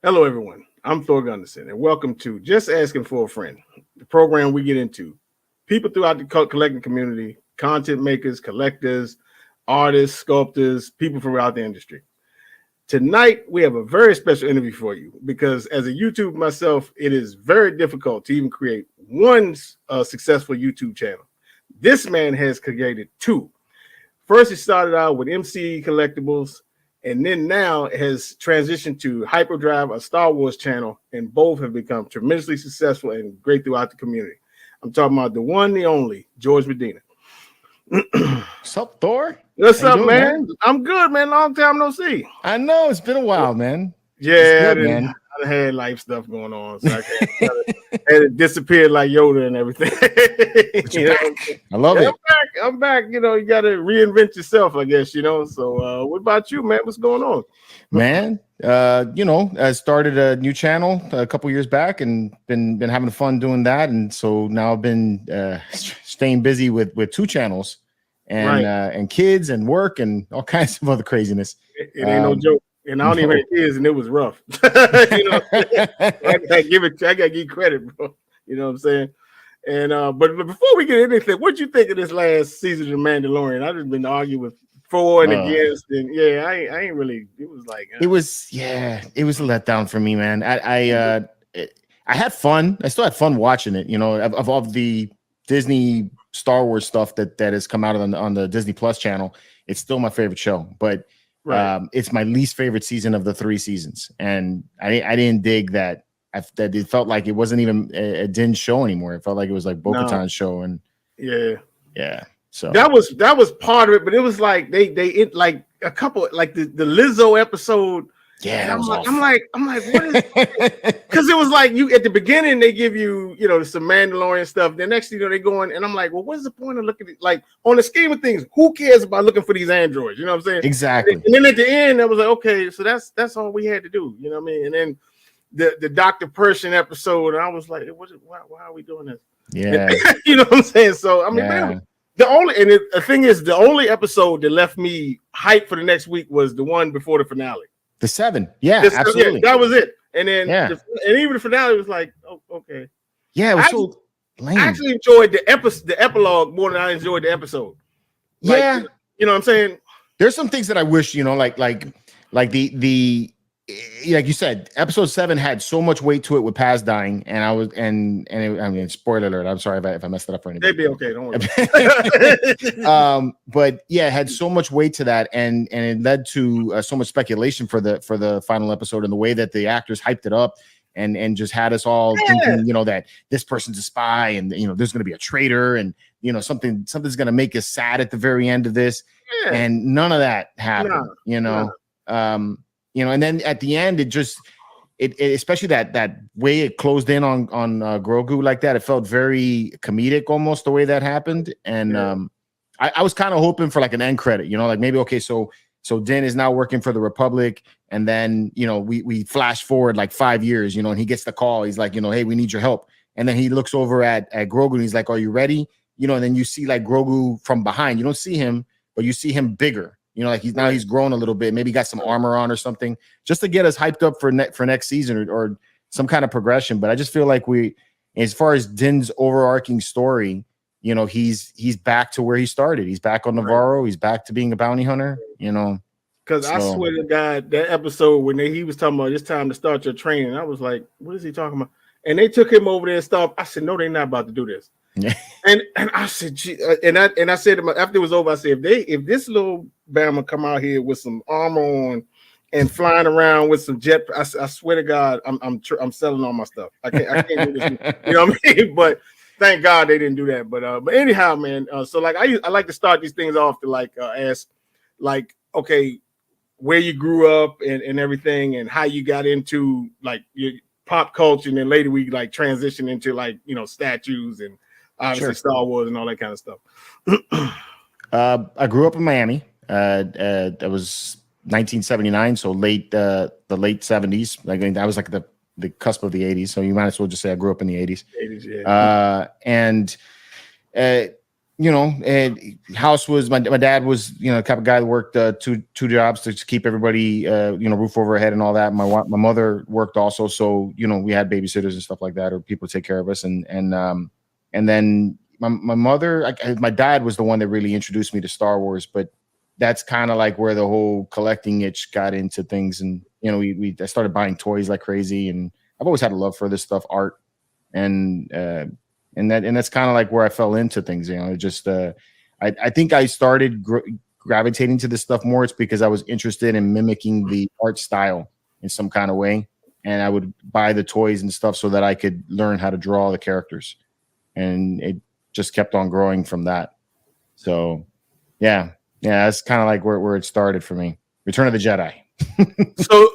Hello, everyone. I'm Thor Gunderson, and welcome to Just Asking for a Friend, the program we get into people throughout the collecting community, content makers, collectors, artists, sculptors, people throughout the industry. Tonight, we have a very special interview for you because as a YouTube myself, it is very difficult to even create one successful YouTube channel. This man has created two. First, he started out with MC Collectibles, and then now has transitioned to Hyperdrive, a Star Wars channel, and both have become tremendously successful and great throughout the community. I'm talking about the one, the only, George Medina. What's up, Thor? What's up, man? I'm good, man. Long time no see. I know it's been a while, man. Yeah, I had life stuff going on, so I had to disappear like Yoda and everything. I love it. I'm back. You know, you got to reinvent yourself, I guess. So what about you, man? What's going on, man? I started a new channel a couple years back and been having fun doing that, and so now I've been staying busy with two channels and kids and work and all kinds of other craziness. It ain't no joke. And I don't even have kids, and it was rough. I gotta give credit, bro. You know what I'm saying? And but before we get anything, what'd you think of this last season of Mandalorian? I've just been arguing with for and against, and I ain't really. It was like it was a letdown for me, man. I had fun. I still had fun watching it. You know, of all the Disney Star Wars stuff that has come out on the Disney Plus channel, it's still my favorite show, but. Right. It's my least favorite season of the 3 seasons, and I didn't dig that. That it felt like it wasn't even a Din show anymore. It felt like it was like Bo-Katan's show, and yeah. So that was part of it, but it was like they like a couple like the Lizzo episode. Yeah, I'm like, what is? Because it was like you at the beginning they give you some Mandalorian stuff. The next thing they go in, and I'm like, well, what's the point of looking at like on the scheme of things? Who cares about looking for these androids? You know what I'm saying? Exactly. And then at the end, I was like, okay, so that's all we had to do. You know what I mean? And then the Dr. Pershing episode, and I was like, why are we doing this? Yeah, you know what I'm saying? So I mean, man, the thing is, the only episode that left me hyped for the next week was the one before the finale. The 7, absolutely. That was it. And then, and even the finale was like, oh, okay. Yeah, it was so lame. I actually enjoyed the epilogue more than I enjoyed the episode. Like, you know what I'm saying? There's some things that I wish, like the like you said, episode 7 had so much weight to it with Paz dying, and I mean, spoiler alert. I'm sorry if I messed it up for anybody. They'd be okay. Don't worry. But yeah, it had so much weight to that, and it led to so much speculation for the final episode, and the way that the actors hyped it up, and just had us all thinking, that this person's a spy, and there's going to be a traitor, and something's going to make us sad at the very end of this, and none of that happened. And then at the end, it especially that way it closed in on Grogu like that, it felt very comedic almost the way that happened. And I was kind of hoping for like an end credit, like maybe, okay, so Din is now working for the Republic, and then we flash forward like 5 years, and he gets the call. He's like, hey, we need your help. And then he looks over at Grogu and he's like, are you ready? And then you see like Grogu from behind. You don't see him, but you see him bigger. Like he's grown a little bit, maybe got some armor on or something, just to get us hyped up for next season or some kind of progression. But I just feel like as far as Din's overarching story, he's back to where he started. He's back on Navarro. Right. He's back to being a bounty hunter. Because I swear to God, that episode when he was talking about it's time to start your training, I was like, what is he talking about? And they took him over there and stuff. I said, no, they're not about to do this. Yeah. And I said, and I said to him after it was over, I said, if this little Bama come out here with some armor on and flying around with some jet, I swear to God, I'm selling all my stuff. I can't do this. You know what I mean? But thank God they didn't do that. But anyhow, man. So like I like to start these things off to ask okay, where you grew up and everything, and how you got into like your pop culture, and then later we transition into statues and obviously Star Wars and all that kind of stuff. I grew up in Miami. That was 1979, so the late 70s. Like that was like the cusp of the 80s. So you might as well just say I grew up in the 80s. 80s, yeah. And you know, and house was my dad was, you know, the type of guy that worked two jobs to keep everybody, you know, roof over our head and all that. My mother worked also, so you know, we had babysitters and stuff like that, or people to take care of us, and then my mother, my dad was the one that really introduced me to Star Wars, but that's kind of like where the whole collecting itch got into things, and you know, I started buying toys like crazy, and I've always had a love for this stuff, art, and that's kind of like where I fell into things. You know, just I think I started gravitating to this stuff more. It's because I was interested in mimicking the art style in some kind of way, and I would buy the toys and stuff so that I could learn how to draw the characters, and it just kept on growing from that. So, yeah, that's kind of like where it started for me. Return of the Jedi. So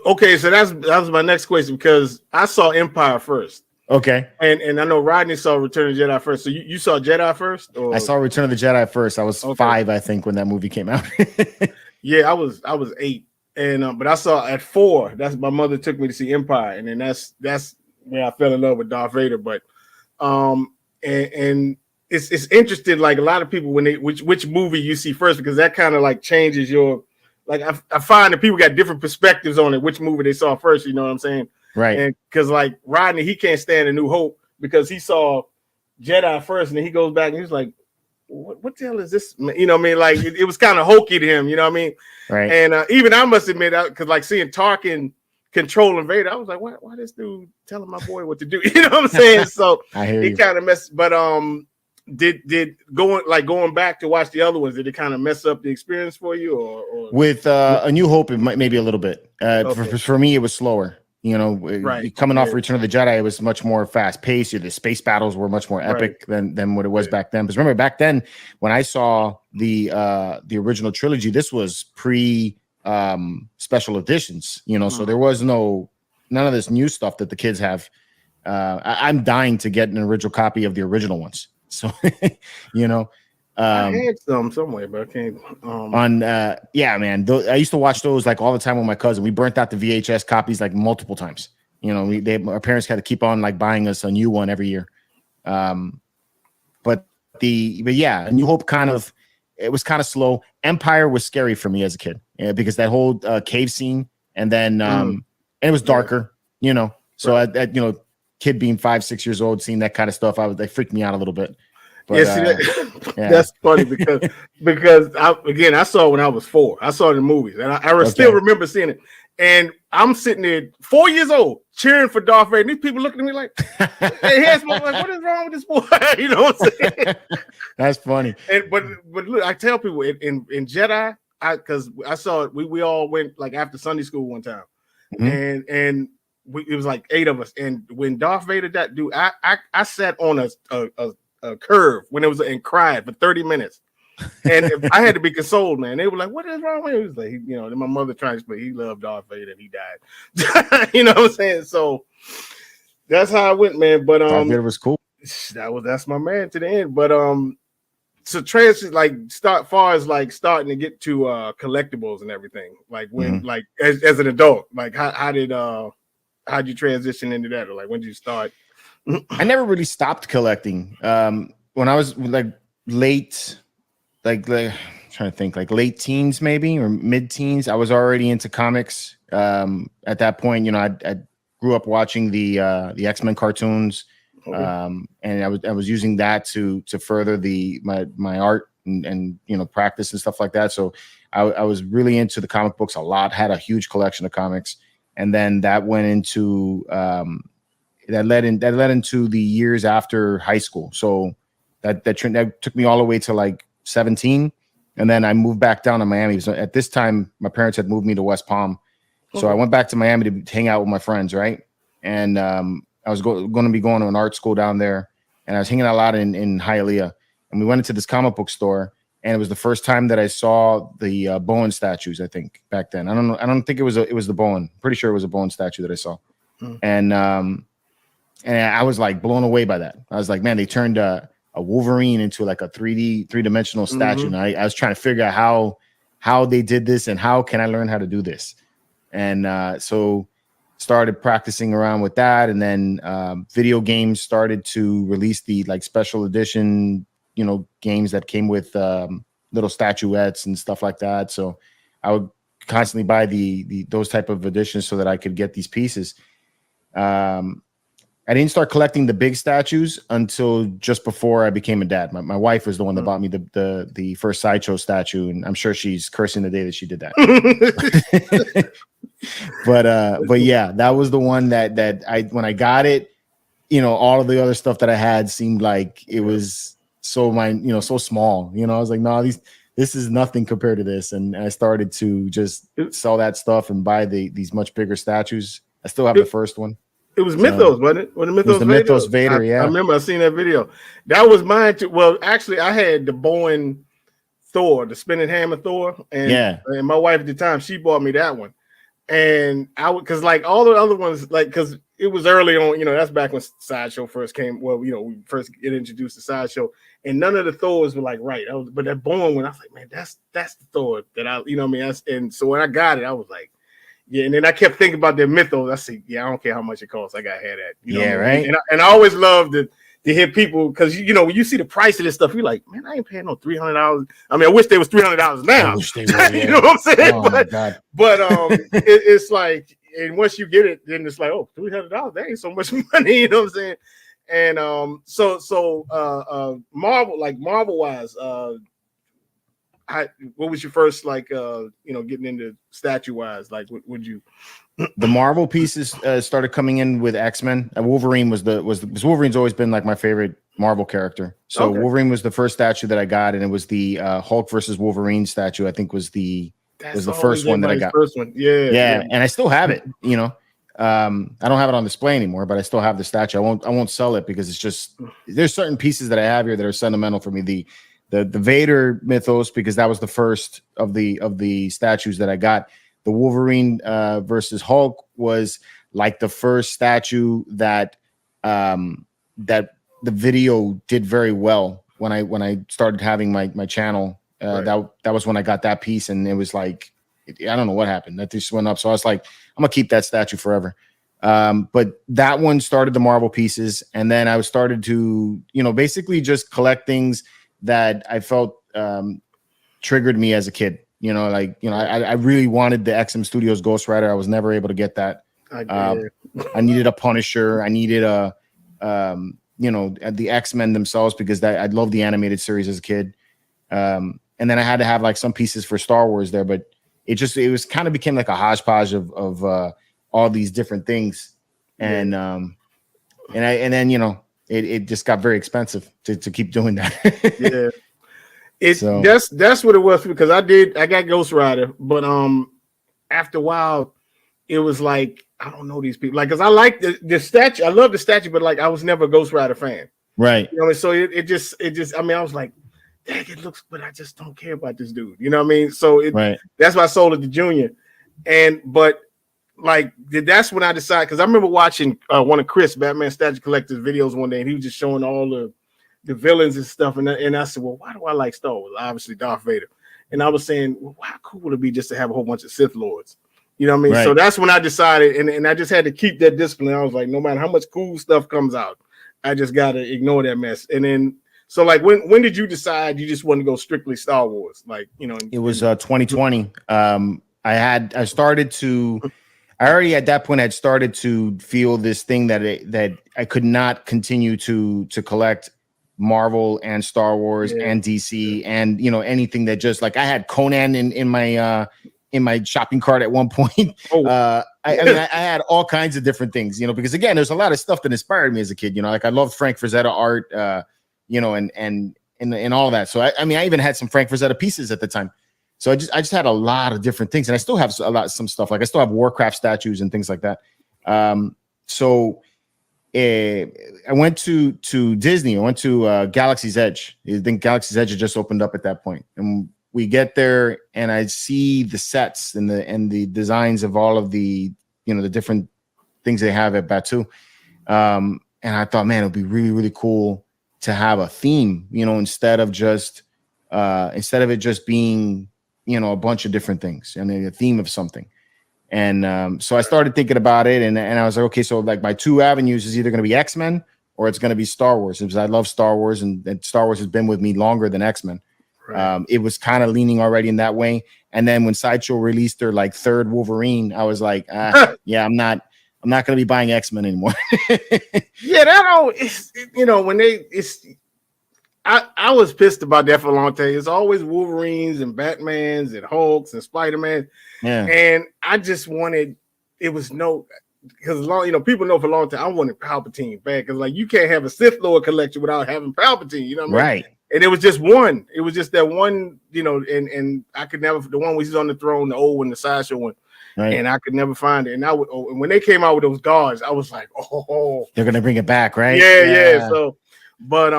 that was my next question, because I saw Empire first. Okay. And I know Rodney saw Return of the Jedi first. So you saw Jedi first? Or? I saw Return of the Jedi first. I was 5, I think, when that movie came out. Yeah, I was 8. And but I saw at 4. That's my mother took me to see Empire, and then that's where I fell in love with Darth Vader. But and it's interesting, like a lot of people when they which movie you see first, because that kind of like changes your, like I find that people got different perspectives on it, which movie they saw first, you know what I'm saying? Right. And because like Rodney, he can't stand A New Hope because he saw Jedi first, and then he goes back and he's like, what the hell is this? You know what I mean? Like it was kind of hokey to him, you know what I mean? Right. And even I must admit, because like seeing Tarkin controlling Vader, I was like, why this dude telling my boy what to do? You know what I'm saying? So he kind of messed. But did going back to watch the other ones, did it kind of mess up the experience for you, or? With A New Hope, it maybe a little bit. For me, it was slower. You know, right. Coming off Return of the Jedi, it was much more fast paced. The space battles were much more epic than what it was back then. Because remember, back then when I saw the original trilogy, this was pre special editions. You know, so there was none of this new stuff that the kids have. I'm dying to get an original copy of the original ones. So, you know, I had some somewhere, but I can't. Yeah, man. I used to watch those like all the time with my cousin. We burnt out the VHS copies like multiple times. You know, our parents had to keep on like buying us a new one every year. But yeah, A New Hope it was kind of slow. Empire was scary for me as a kid, because that whole cave scene, and then and it was darker. You know, so you know, kid being 5-6 years old, seeing that kind of stuff, they freaked me out a little bit. But, that's funny because I saw it when I was 4. I saw it in movies, and I still remember seeing it. And I'm sitting there 4 years old cheering for Darth Vader. And these people looking at me like, hey, like, what is wrong with this boy? You know what I'm saying? That's funny. But look, I tell people in Jedi, because I saw it, we all went like after Sunday school one time, and it was like 8 of us. And when Darth Vader died, dude, I sat on a curve when it was and cried for 30 minutes. And I had to be consoled, man. They were like, what is wrong with him? He was like, you know, my mother trying to explain, he loved Darth Vader and he died. You know what I'm saying? So that's how I went, man. But Darth Vader was cool. That's my man to the end. But so transit, like far as like starting to get to collectibles and everything, like when like as an adult, like how'd you transition into that, or like when did you start? I never really stopped collecting. When I was like late, like trying to think, like late teens maybe, or mid teens, I was already into comics. At that point, you know, I grew up watching the X-Men cartoons, and I was using that to further my art and you know, practice and stuff like that. So I was really into the comic books a lot. Had a huge collection of comics, and then that went into that led into the years after high school. So that took me all the way to like 17, and then I moved back down to Miami. So at this time, my parents had moved me to West Palm, so I went back to Miami to hang out with my friends, right? And I was going to be going to an art school down there, and I was hanging out a lot in Hialeah, and we went into this comic book store, and it was the first time that I saw the Bowen statues. I think back then, I don't think it was the Bowen. I'm pretty sure it was a Bowen statue that I saw, and I was like blown away by that. I was like, man, they turned a Wolverine into like a three-dimensional statue. And I was trying to figure out how they did this and how can I learn how to do this. And so started practicing around with that. And then video games started to release the like special edition games that came with little statuettes and stuff like that. So I would constantly buy those type of editions so that I could get these pieces. I didn't start collecting the big statues until just before I became a dad. My wife was the one that bought me the first Sideshow statue, and I'm sure she's cursing the day that she did that. but yeah, that was the one that when I got it, all of the other stuff that I had seemed like it was so small. I was like, no, this is nothing compared to this, and I started to just sell that stuff and buy these much bigger statues. I still have the first one. It was Mythos, wasn't it? When the Mythos Vader, I remember I seen that video. That was mine too. Well, actually, I had the Boeing Thor, the spinning hammer Thor, and my wife at the time, she bought me that one. And I would, because like all the other ones, like, because it was early on, that's back when Sideshow first came. Well, we first get introduced to Sideshow, and none of the Thors were like right. But that Boeing one, I was like, man, that's the Thor that and so when I got it, I was like, yeah. And then I kept thinking about their Mythos. I said, yeah, I don't care how much it costs. I got to have that. Right. And I always love to hear people, because when you see the price of this stuff, you're like, man, I ain't paying no $300. I mean, I wish they was $300 now. I wish they were, you know what I'm saying? Oh, my God. But it's like, and once you get it, then it's like, oh, $300, that ain't so much money. You know what I'm saying? And so Marvel wise, what was your first getting into statue wise? Like, would you? The Marvel pieces started coming in with X-Men. Wolverine because Wolverine's always been like my favorite Marvel character. So Wolverine was the first statue that I got, and it was the Hulk versus Wolverine statue. I think was the first one that I got. First one, yeah, and I still have it. I don't have it on display anymore, but I still have the statue. I won't sell it because it's just there's certain pieces that I have here that are sentimental for me. The Vader Mythos, because that was the first of the statues that I got. The Wolverine versus Hulk was like the first statue that that the video did very well when I started having my channel. That was when I got that piece, and it was like, I don't know what happened. That just went up. So I was like, I'm gonna keep that statue forever. But that one started the Marvel pieces, and then I started to basically just collect things that I felt triggered me as a kid. I really wanted the XM Studios Ghost Rider. I was never able to get that. I needed a Punisher. I needed the X-Men themselves, because I loved the animated series as a kid. And then I had to have like some pieces for Star Wars there, but it was kind of became like a hodgepodge of all these different things. And then it just got very expensive to keep doing that. That's what it was, because I got Ghost Rider, but after a while it was like, I don't know these people, like, because I like the statue, I love the statue, but like I was never a Ghost Rider fan, right? So it just I mean, I was like, dang, it looks, but I just don't care about this dude, you know what I mean? So that's why I sold it to Junior, but like that's when I decided, because I remember watching one of Chris Batman Statue Collector's videos one day, and he was just showing all the villains and stuff, and I said, well, why do I like Star Wars? Obviously Darth Vader. And I was saying, well, how cool would it be just to have a whole bunch of Sith Lords? You know what I mean? Right. So that's when I decided, and I just had to keep that discipline. I was like, no matter how much cool stuff comes out, I just got to ignore that mess. And then, so like, when did you decide you just want to go strictly Star Wars? Like, it was 2020. I already at that point had started to feel this thing that I could not continue to collect Marvel and Star Wars and DC and anything that just, like, I had Conan in my shopping cart at one point. I had all kinds of different things, because again, there's a lot of stuff that inspired me as a kid. Like I loved Frank Frazetta art, and all of that. So I even had some Frank Frazetta pieces at the time. So I just had a lot of different things, and I still have some stuff. Like I still have Warcraft statues and things like that. I went to Disney. I went to Galaxy's Edge. I think Galaxy's Edge had just opened up at that point, and we get there, and I see the sets and the designs of all of the the different things they have at Batu. And I thought, man, it'd be really, really cool to have a theme, instead of it just being a bunch of different things, and a theme of something. And so I started thinking about it, and I was like, okay, so like my two avenues is either going to be X-Men or it's going to be Star Wars. Because I love Star Wars, and Star Wars has been with me longer than X-Men. Right. It was kind of leaning already in that way. And then when Sideshow released their like third Wolverine, I was like, yeah, I'm not going to be buying X-Men anymore. Yeah, that all is, you know, when I was pissed about that for a long time. It's always Wolverines and Batmans and Hulks and Spider-Man. Yeah. And I just wanted, it was no, because long, you know, people know for a long time I wanted Palpatine back. Because like you can't have a Sith Lord collection without having Palpatine, you know what I mean? Right. And it was just one. It was just that one, you know, and I could never, the one where he's on the throne, the old one, the Sideshow one. Right. And I could never find it. And and when they came out with those guards, I was like, oh, they're gonna bring it back, right? Yeah. So, but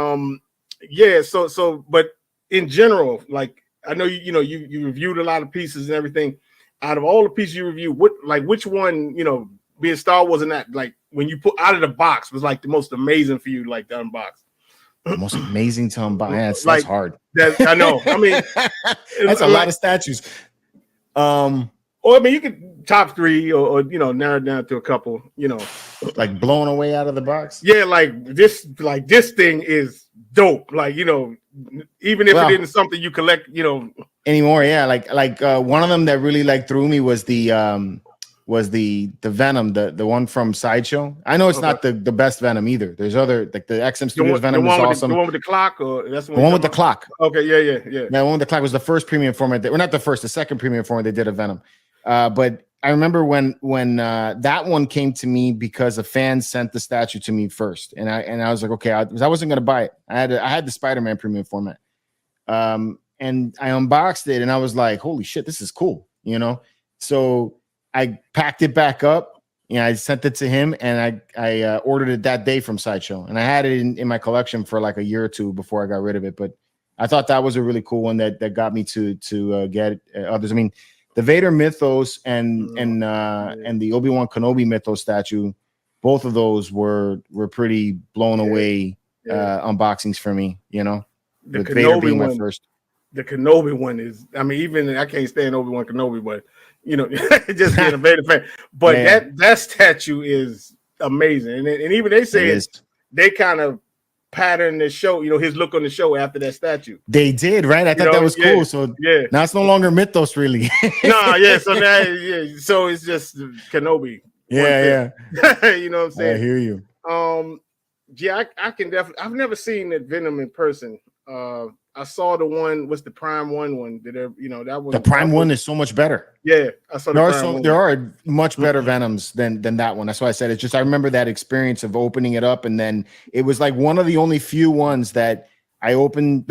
yeah. So, but in general, like I know you reviewed a lot of pieces and everything. Out of all the pieces you reviewed, which one, you know, being Star Wars and that, like when you put out of the box was like the most amazing for you, like to unbox. The most amazing to unbox. That's hard. I know. I mean, that's a lot of statues. Or I mean, you could top 3 or you know, narrow it down to a couple, you know, like blown away out of the box. Yeah, like this thing is dope. Like, you know, even if it isn't something you collect, you know, anymore. Yeah, like one of them that really like threw me was the Venom, the one from Sideshow. I know it's not the best Venom either. There's other, like the XM Studios Venom is awesome. The one with the clock, or that's the one with the clock. Okay, yeah. The one with the clock was the first premium format. We're not the first, the second premium format they did a Venom. But I remember when that one came to me because a fan sent the statue to me first, and I was like, okay, I wasn't gonna buy it. I had the Spider-Man premium format, and I unboxed it, and I was like, holy shit, this is cool, you know. So I packed it back up. You know, I sent it to him, and I ordered it that day from Sideshow, and I had it in my collection for like a year or two before I got rid of it. But I thought that was a really cool one that got me to get others. I mean, the Vader Mythos and the Obi-Wan Kenobi Mythos statue, both of those were pretty blown away unboxings for me. You know, the Kenobi Vader being my first. The Kenobi one is, I mean, even I can't stand Obi-Wan Kenobi, but you know, just being a Vader fan. But that statue is amazing, and even they say they kind of patterned the show, you know, his look on the show after that statue. They did, right? I thought that was cool. So now it's no longer Mythos, really. So now, so it's just Kenobi. Yeah. You know what I'm saying? I hear you. I can definitely. I've never seen that Venom in person. I saw the one. What's the Prime one? That one. The Prime one is so much better. Yeah, I saw there are much better Venoms than that one. That's why I said it's just. I remember that experience of opening it up, and then it was like one of the only few ones that I opened.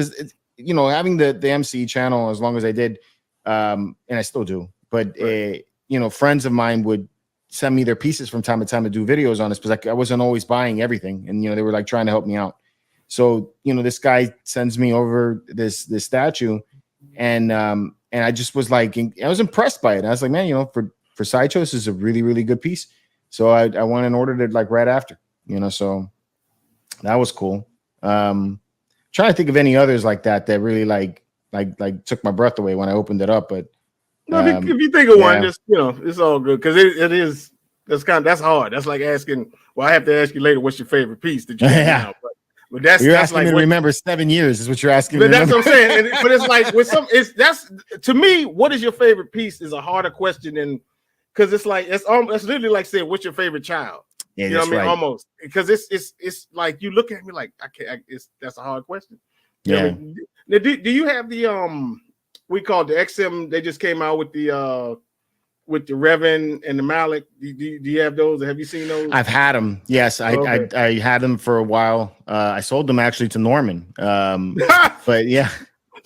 You know, having the MC channel as long as I did, and I still do. But you know, friends of mine would send me their pieces from time to time to do videos on this, because I wasn't always buying everything, and you know, they were like trying to help me out. So, you know, this guy sends me over this statue, and I just was like, I was impressed by it. I was like, man, you know, for Sideshow, this is a really, really good piece. So I went and ordered it like right after, you know, so that was cool. Trying to think of any others like that really like took my breath away when I opened it up. But no, if you think of one, just, you know, it's all good, because it is, that's hard. That's like asking, well, I have to ask you later, what's your favorite piece that you have? But you're asking like me to remember 7 years is what you're asking. But that's what I'm saying. But it's like with that's to me, what is your favorite piece is a harder question than, because it's like it's literally like saying what's your favorite child. Yeah, you know what I mean? Right. Almost, because it's like you look at me like that's a hard question. Yeah. Now, do you have the we call it the XM? They just came out with the Revan and the Malik. Do you have those? Have you seen those? I've had them. Yes, I had them for a while. I sold them actually to Norman. But yeah,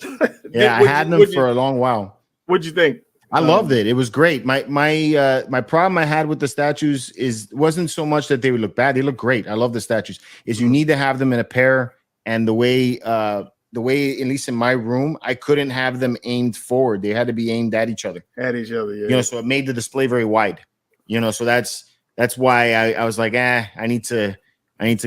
I had them for a long while. What'd you think? I loved it. It was great. My problem I had with the statues wasn't so much that they would look bad. They look great. I love the statues. Is you need to have them in a pair, and the way at least in my room, I couldn't have them aimed forward. They had to be aimed at each other. Yeah. You know, so it made the display very wide. You know, so that's why I was like, I need to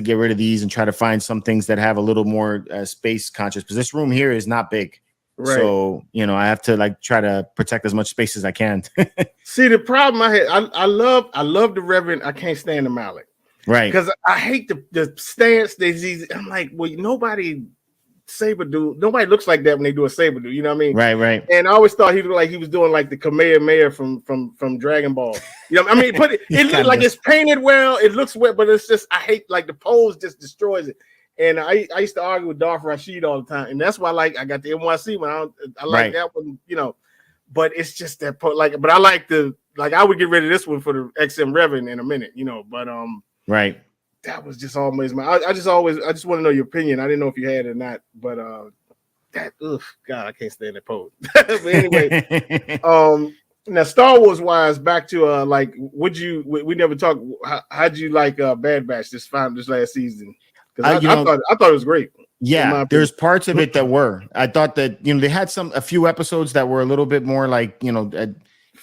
get rid of these and try to find some things that have a little more space conscious, because this room here is not big. Right. So, you know, I have to like try to protect as much space as I can. See, the problem I had, I love the Reverend. I can't stand the Malik. Right. Because I hate the stance. I'm like, well, nobody looks like that when they do a saber dude. You know what I mean? Right. And I always thought he looked like he was doing like the Kamehameha from Dragon Ball. You know what I mean? But it looks like it's painted well. It looks well, but it's just I hate like the pose just destroys it. And I used to argue with Darth Rashid all the time, and that's why I got the NYC one. I like that one, you know. But it's just that but I like I would get rid of this one for the XM Revan in a minute, you know. But right. That was just always I just want to know your opinion. I didn't know if you had it or not, but God, I can't stand that pose. But anyway, now Star Wars wise, back to we never talked. How'd you like Bad Batch this last season? Because I thought it was great. Yeah, there's parts of it that were. I thought that they had a few episodes that were a little bit more like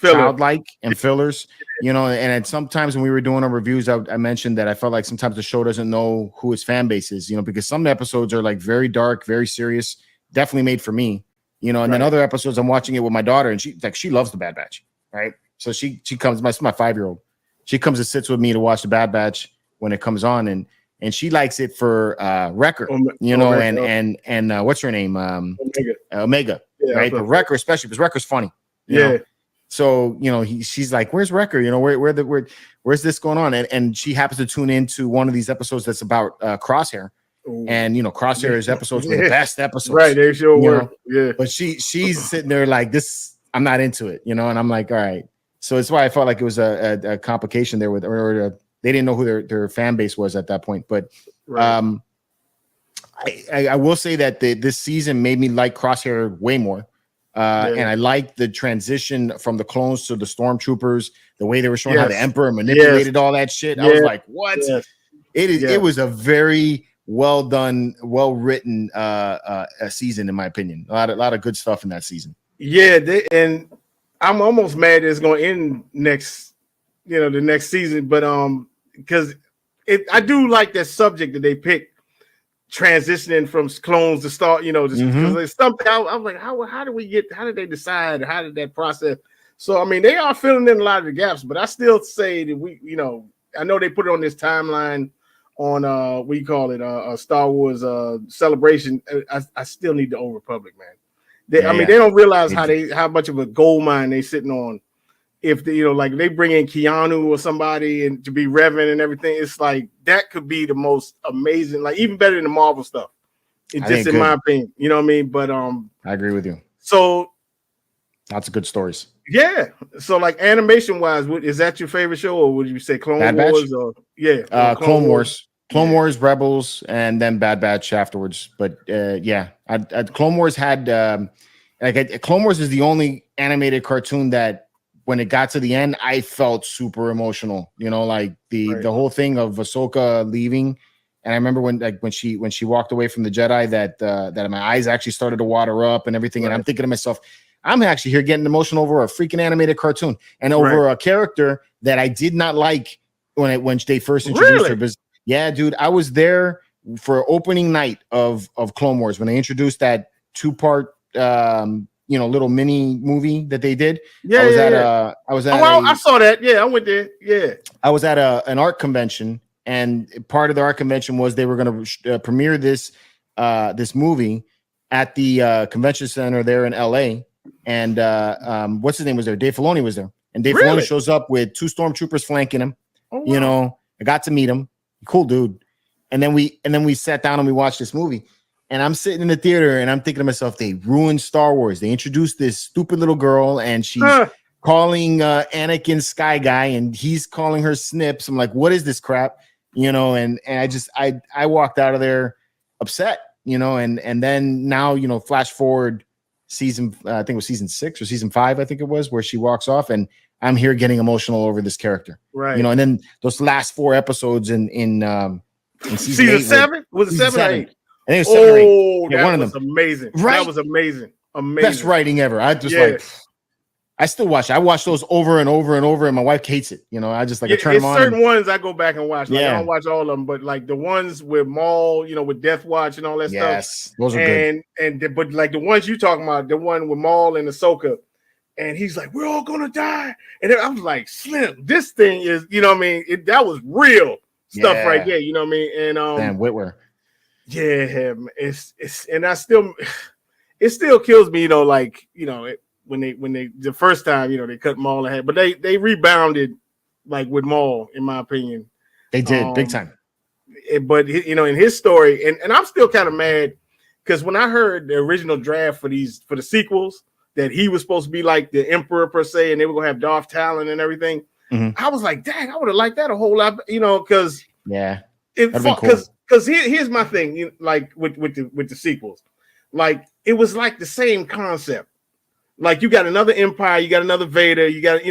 childlike and fillers. And sometimes when we were doing our reviews, I mentioned that I felt like sometimes the show doesn't know who its fan base is. Because some episodes are like very dark, very serious, definitely made for me. And then other episodes I'm watching it with my daughter, and she loves the Bad Batch, right? So she comes, my 5-year-old, she comes and sits with me to watch the Bad Batch when it comes on, and she likes it for Wrecker, and what's her name? Omega, yeah, right? But Wrecker, especially because Wrecker's funny. You know? So she's like, "Where's Wrecker? Where's this going on?" And she happens to tune into one of these episodes that's about Crosshair. Ooh. And Crosshair's episodes were the best episodes, right? They sure were. Yeah, but she's sitting there like this. I'm not into it, and I'm like, all right. So it's why I felt like it was a complication there with, or they didn't know who their fan base was at that point. But I will say that this season made me like Crosshair way more. And I like the transition from the clones to the stormtroopers, the way they were showing how the Emperor manipulated all that shit. I was like, what? Yes. It was a very well done, well written season, in my opinion. A lot of good stuff in that season. Yeah, and I'm almost mad it's going to end the next season, but because I do like that subject that they picked, transitioning from clones to start, just because it's something I'm like, how did they decide? How did that process? So I mean, they are filling in a lot of the gaps, but I still say that I know they put it on this timeline on we call it Star Wars celebration. I still need the Old Republic, man. They don't realize how much of a gold mine they sitting on. If they bring in Keanu or somebody and to be Revan and everything, it's like that could be the most amazing, like even better than the Marvel stuff. It's just in my opinion, you know what I mean? But I agree with you. So lots of good stories. Yeah. So like animation wise, is that your favorite show, or would you say Clone Wars? Or Clone Wars. Clone Wars, Rebels, and then Bad Batch afterwards. But Clone Wars had Clone Wars is the only animated cartoon that when it got to the end, I felt super emotional. Like the whole thing of Ahsoka leaving. And I remember when she walked away from the Jedi, that my eyes actually started to water up and everything. Right. And I'm thinking to myself, I'm actually here getting emotional over a freaking animated cartoon and over a character that I did not like when they first introduced her. Because, yeah, dude, I was there for opening night of Clone Wars when they introduced that 2-part little mini movie that they did. I saw that. Yeah, I went there. Yeah, I was at an art convention, and part of the art convention was they were going to premiere this movie at the convention center there in LA. And what's his name was there? Dave Filoni was there, and Dave Filoni shows up with 2 stormtroopers flanking him. Oh, wow. I got to meet him. Cool dude. And then we sat down and we watched this movie. And I'm sitting in the theater and I'm thinking to myself, they ruined Star Wars. They introduced this stupid little girl and she's calling Anakin Sky Guy and he's calling her Snips. I'm like, what is this crap? And I walked out of there upset, and then now, flash forward season, I think it was season 6 or season 5, I think it was, where she walks off and I'm here getting emotional over this character. Right. And then those last 4 episodes in season 7? Was it 7 or 8? I think it was 7 or 8. Yeah, that was amazing. Right? That was amazing. Best writing ever. I just I still watch it. I watch those over and over and over, and my wife hates it. I just I turn them on. Certain ones I go back and watch. I don't watch all of them, but like the ones with Maul, with Death Watch and all that stuff. Yes, those are good. But like the ones you talking about, the one with Maul and Ahsoka, and he's like, "We're all gonna die," and I was like, "Slim, this thing is," that was real. stuff right there. You know what I mean? And man, Whitwer. Yeah, it's and it still kills me, like, when they the first time, they cut Maul ahead, but they rebounded, like, with Maul, in my opinion. They did big time. But in his story, and I'm still kind of mad because when I heard the original draft for the sequels, that he was supposed to be like the Emperor per se, and they were gonna have Darth Talon and everything, I was like, dang, I would have liked that a whole lot, because because here's my thing, like with the sequels, like it was like the same concept. Like you got another Empire, you got another Vader, you got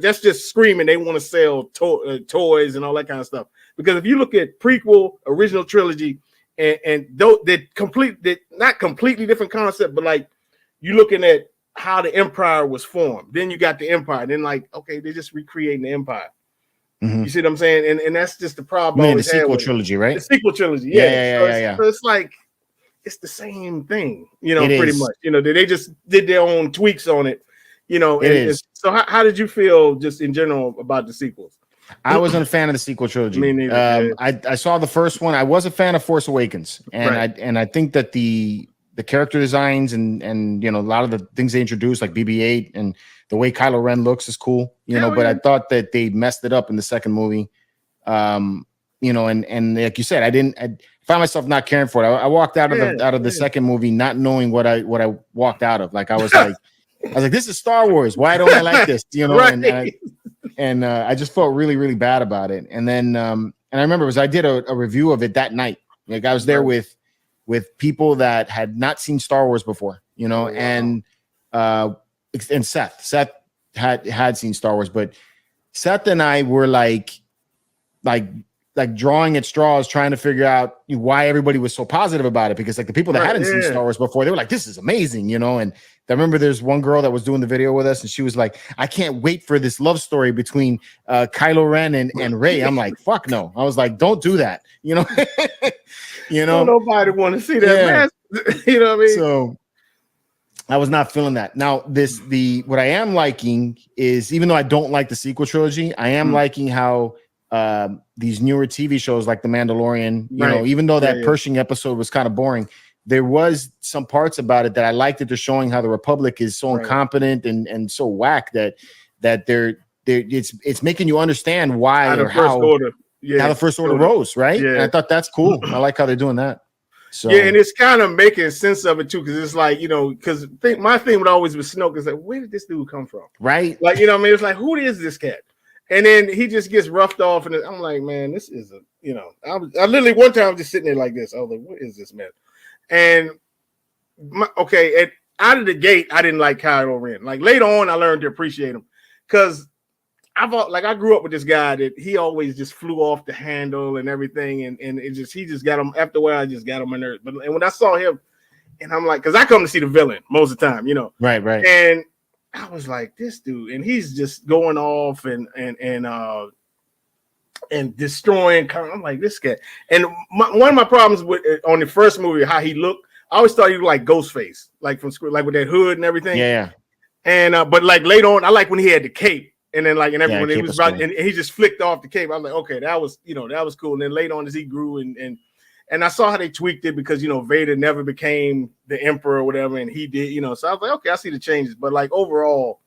that's just screaming they want to sell toys and all that kind of stuff. Because if you look at prequel, original trilogy, and though they're not completely different concept, but like you're looking at how the Empire was formed. Then you got the Empire. Then like, okay, they're just recreating the Empire. You see what I'm saying? And that's just the problem. Man, the sequel trilogy, right? The sequel trilogy, yeah. So it's like it's the same thing, pretty much. They just did their own tweaks on it, So how did you feel just in general about the sequels? I wasn't a fan of the sequel trilogy. Me neither. I saw the first one. I was a fan of Force Awakens, and I think that the character designs and a lot of the things they introduced, like BB-8 and the way Kylo Ren looks, is cool. But I thought that they messed it up in the second movie. And like you said, I found myself not caring for it. I walked out of the second movie not knowing what I walked out of. Like I was like, this is Star Wars. Why don't I like this? And I just felt really, really bad about it. And then and I remember I did a review of it that night. Like I was there with people that had not seen Star Wars before, and Seth had seen Star Wars, but Seth and I were like drawing at straws, trying to figure out why everybody was so positive about it. Because like the people that hadn't seen Star Wars before, they were like, this is amazing, And I remember there's one girl that was doing the video with us, and she was like, I can't wait for this love story between Kylo Ren and Rey. I'm like, fuck no. I was like, don't do that. Nobody want to see that. You know what I mean? So I was not feeling that. Now, what I am liking is, even though I don't like the sequel trilogy, I am liking how these newer TV shows like The Mandalorian, even though that Pershing episode was kind of boring, there was some parts about it that I liked, that they're showing how the Republic is so incompetent and so whack that it's making you understand why or how the First Order rose, right? Yeah. And I thought that's cool. I like how they're doing that. So and it's kind of making sense of it too, because it's like, because my thing would always with Snoke is like, where did this dude come from? Right. Like, what I mean? It's like, who is this cat? And then he just gets roughed off, and I'm like, man, this is I literally one time just sitting there like this. I was like, what is this, man? And out of the gate, I didn't like Kylo Ren. Like later on, I learned to appreciate him, because I grew up with this guy that he always just flew off the handle and everything, and he just got him after a while. I just got him in there. And when I saw him, and I'm like, because I come to see the villain most of the time, right, and I was like, this dude, and he's just going off and destroying. I'm like, this guy. And one of my problems with on the first movie, how he looked, I always thought he looked like Ghostface, like from like with that hood and everything. Yeah. And but like later on, I like when he had the cape. And then like, and everyone, he was right, and he just flicked off the cape. I was like, okay, that was cool. And then later on, as he grew and I saw how they tweaked it, because Vader never became the Emperor or whatever, and he did, so I was like, okay, I see the changes. But like overall,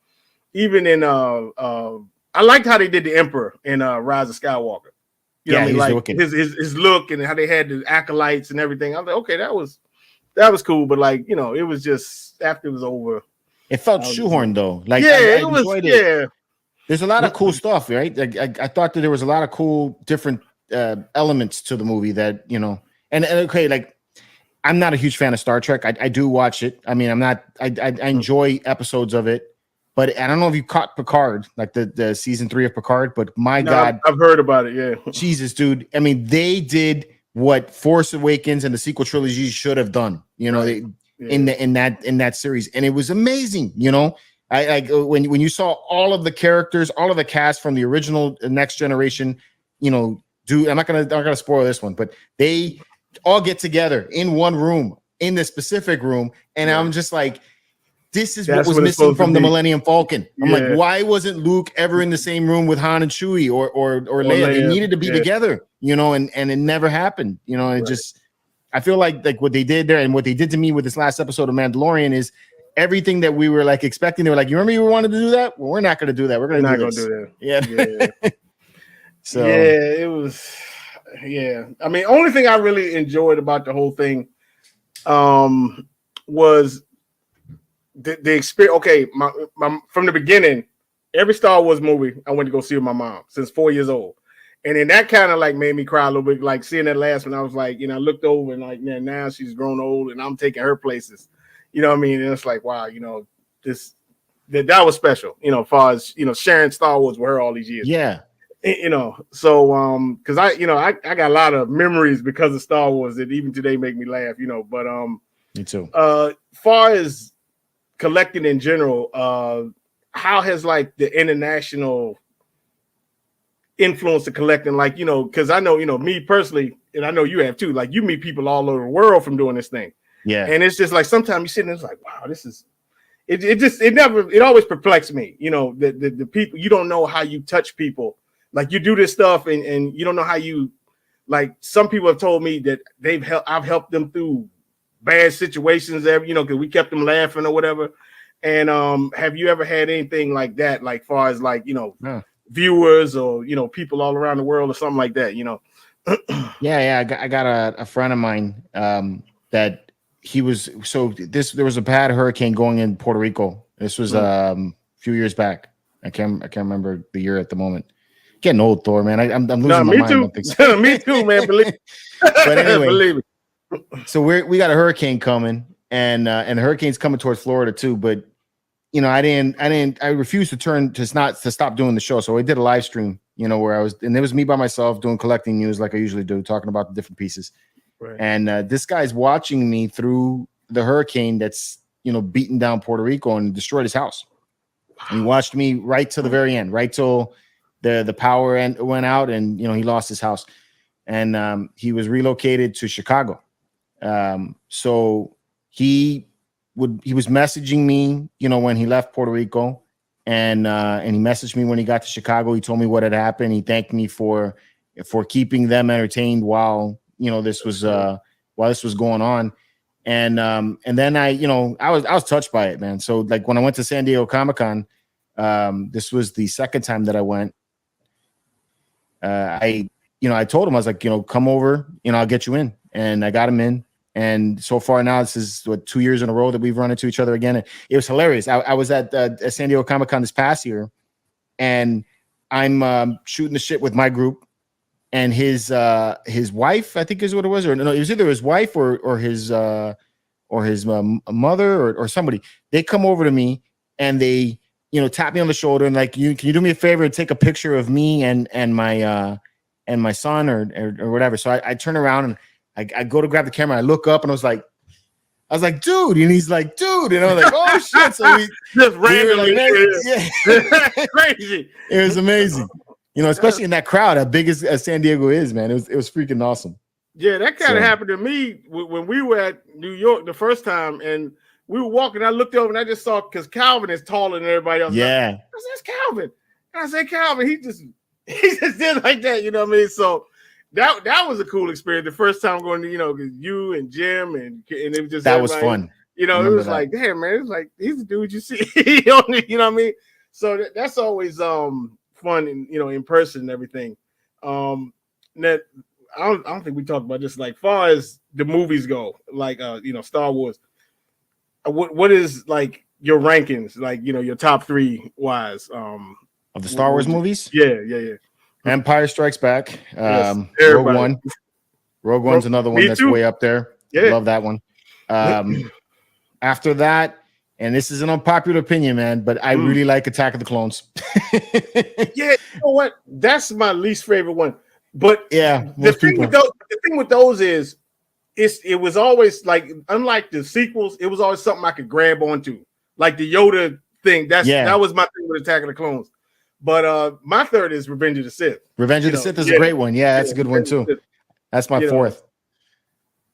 even in I liked how they did the Emperor in Rise of Skywalker. You know what I mean? Like his look and how they had the acolytes and everything. I was like, okay, that was cool. But like, it was just after it was over, it felt shoehorned though. Like it was. There's a lot of cool stuff, right? I thought that there was a lot of cool different elements to the movie that, and okay, like I'm not a huge fan of Star Trek. I do watch it. I mean, I enjoy episodes of it, but I don't know if you caught Picard, like the season 3 of Picard, but God, I've heard about it. Yeah. Jesus, dude. I mean, they did what Force Awakens and the sequel trilogy should have done, in that series. And it was amazing, I when you saw all of the characters, all of the cast from the original Next Generation, I'm not gonna spoil this one, but they all get together in one room, in this specific room, and I'm just like, this is what was missing from the Millennium Falcon. I'm like, why wasn't Luke ever in the same room with Han and Chewie or Leia? They needed to be together, you know, and it never happened, you know. And it just, I feel like what they did there and what they did to me with this last episode of Mandalorian is everything that we were like expecting. They were like, you remember you wanted to do that? Well, we're not going to do that. We're going to do that. Yeah. So yeah, it was. Yeah, I mean, only thing I really enjoyed about the whole thing, was the experience. Okay, my from the beginning, every Star Wars movie I went to go see with my mom since 4 years old, and then that kind of like made me cry a little bit. Like seeing that last one, I was like, you know, I looked over and like, man, now she's grown old and I'm taking her places. You know what I mean? And it's like, wow, you know, that was special. You know, as far as, you know, sharing Star Wars with her all these years. Yeah. You know, so because I got a lot of memories because of Star Wars that even today make me laugh. You know, but me too. Far as collecting in general, how has like the international influence of collecting, like, you know, because I know, you know, me personally, and I know you have too, like you meet people all over the world from doing this thing. Yeah. And it's just like sometimes you sit and it's like, wow, this is it always perplexed me, you know, the people, you don't know how you touch people. Like you do this stuff and you don't know how you, like some people have told me that I've helped them through bad situations there, you know, because we kept them laughing or whatever. And have you ever had anything like that, like far as like, you know, viewers or, you know, people all around the world or something like that, you know? Yeah. I got a friend of mine that he was, there was a bad hurricane going in Puerto Rico. This was a few years back. I can't remember the year at the moment. Getting old, Thor, man. I'm losing my mind. Too. Me too, man. Believe. But anyway, believe me. So we got a hurricane coming, and the hurricane's coming towards Florida too. But you know, I refused to stop doing the show. So I did a live stream, you know, where I was, and it was me by myself doing collecting news like I usually do, talking about the different pieces. Right. And this guy's watching me through the hurricane that's, you know, beaten down Puerto Rico and destroyed his house. And he watched me right to the very end, right till the power went out, and you know, he lost his house, and he was relocated to Chicago. So he was messaging me, you know, when he left Puerto Rico, and he messaged me when he got to Chicago. He told me what had happened. He thanked me for keeping them entertained while, you know, this was going on. And then I was touched by it, man. So like when I went to San Diego Comic-Con, this was the second time that I went. I told him, I was like, you know, come over, you know, I'll get you in. And I got him in. And so far now, this is 2 years in a row that we've run into each other again. And it was hilarious. I was at San Diego Comic-Con this past year, and I'm shooting the shit with my group, and his wife, I think is what it was, or no, it was either his wife or his mother or somebody. They come over to me and they, you know, tap me on the shoulder and like, can you do me a favor and take a picture of me and my son or whatever. So I turn around and I go to grab the camera. I look up and I was like, dude, and he's like, dude, and I was like, oh shit. So we just randomly, like, crazy. It was amazing, you know, especially in that crowd, as big as San Diego is, man. It was freaking awesome. Yeah, that kind of happened to me when we were at New York the first time, and we were walking. I looked over and I just saw, because Calvin is taller than everybody else. Yeah, I said, that's Calvin. And I said, Calvin, he just did like that, you know what I mean? So that was a cool experience. The first time going to, you know, you and Jim and it was just that was fun. You know, it was that. Like, damn, man, it's like he's the dude you see. You know what I mean? So that's always fun, you know, in person and everything. That I don't think we talked about this. Like, far as the movies go, like you know, Star Wars. What is like your rankings? Like, you know, your top 3 wise of the Star Wars movies? Yeah. Empire Strikes Back. Yes, Rogue One's another one that's too. Way up there. Yeah. Love that one. After that, and this is an unpopular opinion, man, but I really like Attack of the Clones. Yeah, you know what? That's my least favorite one. But yeah, the thing with those is it was always like, unlike the sequels, it was always something I could grab onto. Like the Yoda thing. That was my thing with Attack of the Clones. But my third is Revenge of the Sith. Revenge of the Sith is a great one. Yeah, that's a good one too. That's my fourth.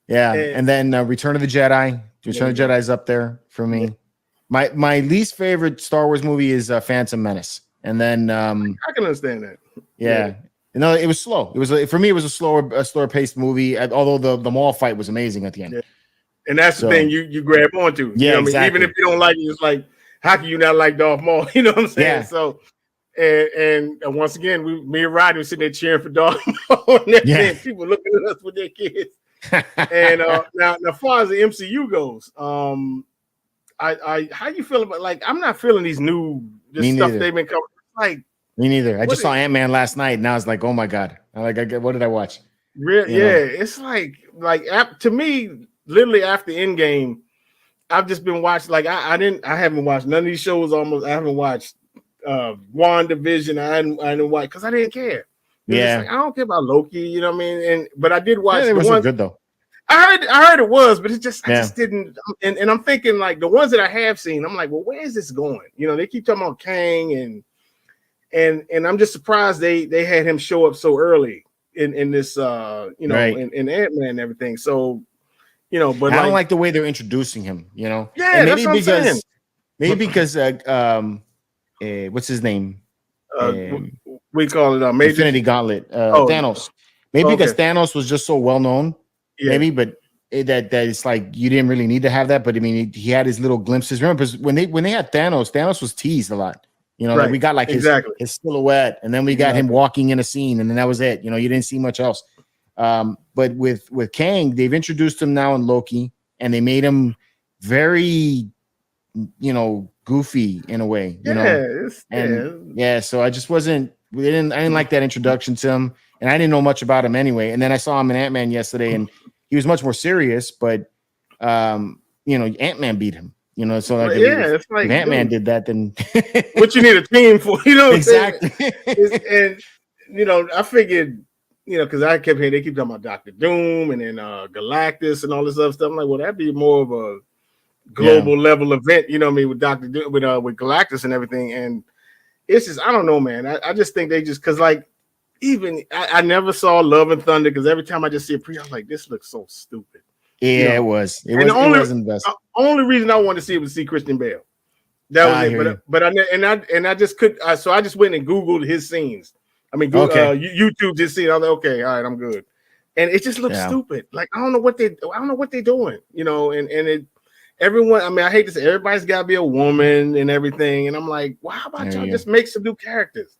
Yeah, and then Return of the Jedi. Return of the Jedi is up there for me. My least favorite Star Wars movie is Phantom Menace, and then I can understand that. Yeah. No, it was slow. It was for me. It was a slower paced movie. Although the mall fight was amazing at the end. Yeah. And that's the thing you grab onto. Yeah, you know what exactly. I mean? Even if you don't like it, it's like, how can you not like Darth Maul? You know what I'm saying? Yeah. So, and once again, me and Rodney were sitting there cheering for Darth Maul, and people looking at us with their kids. And now, as far as the MCU goes, I how you feel about, like, I'm not feeling these stuff they've been covering. Like, me neither. I just saw Ant-Man last night, and I was like, oh my god! What did I watch? It's like to me, literally after Endgame, I've just been watching. Like, I haven't watched none of these shows. Almost, I haven't watched WandaVision. I didn't watch because I didn't care. Like, I don't care about Loki. You know what I mean? But I did watch. It wasn't good though. I heard it was, but I just didn't. And I'm thinking, like, the ones that I have seen, I'm like, well, where is this going? You know, they keep talking about Kang and I'm just surprised they had him show up so early in this in Ant-Man and everything. So, but I don't like the way they're introducing him, Yeah, and that's what I'm saying. Maybe because what's his name? We call it Infinity Gauntlet. Thanos. Maybe because Thanos was just so well known. Yeah. Maybe, but that it's like you didn't really need to have that. But I mean, he had his little glimpses. Remember, because when they had Thanos was teased a lot. Like we got like his silhouette, and then we got him walking in a scene, and then that was it. You didn't see much else. But with Kang, they've introduced him now in Loki, and they made him very, goofy in a way. So I just wasn't. I didn't like that introduction to him, and I didn't know much about him anyway. And then I saw him in Ant-Man yesterday, and he was much more serious. But Ant-Man beat him. So like, it's like, if Ant-Man did that, then what you need a team for, exactly. And I figured, because I kept hearing they keep talking about Dr. Doom and then Galactus and all this other stuff. I'm like, well, that'd be more of a global level event, with Dr. Doom, with Galactus and everything. And it's just, I don't know, man. I just think they just, because like, even I never saw Love and Thunder, because every time I just see a pre, I was like, this looks so stupid. Yeah, it was. It wasn't the best. Only reason I wanted to see it was see Christian Bale. That was it. But I just could. So I just went and Googled his scenes. I mean, YouTube just seen. I was like, okay, all right, I'm good. And it just looks stupid. Like, I don't know what they're doing. Everyone. I mean, I hate to say, everybody's got to be a woman and everything. And I'm like, well, how about y'all just make some new characters?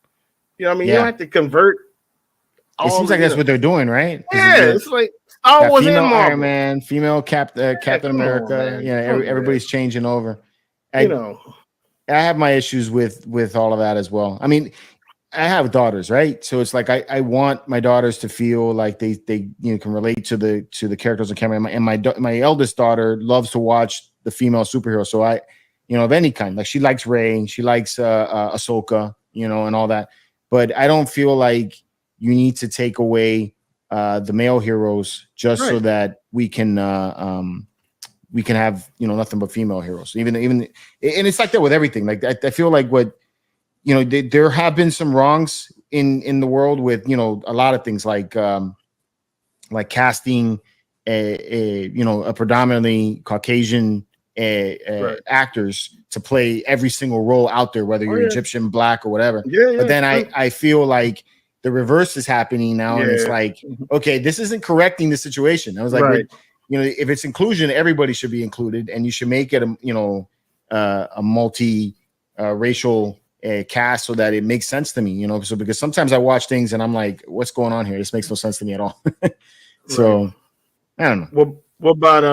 You know what I mean? You don't have to convert. It seems like that's what they're doing, right? Yeah, it's like Star Wars female and Iron Man, female Captain America. Everybody's changing over. I have my issues with all of that as well. I mean, I have daughters, right? So it's like I want my daughters to feel like they can relate to the characters on camera. And my eldest daughter loves to watch the female superhero. So of any kind, like she likes Rey, she likes Ahsoka, and all that. But I don't feel like you need to take away the male heroes just so that we can have nothing but female heroes. Even and it's like that with everything. Like I feel like there have been some wrongs in the world with a lot of things like casting a predominantly Caucasian actors to play every single role out there, whether you're Egyptian, black, or whatever. But then I feel like the reverse is happening now, and it's like, okay, this isn't correcting the situation. I was like, if it's inclusion, everybody should be included, and you should make it a multi racial cast so that it makes sense to me. So because sometimes I watch things and I'm like, what's going on here? This makes no sense to me at all. So I don't know. What about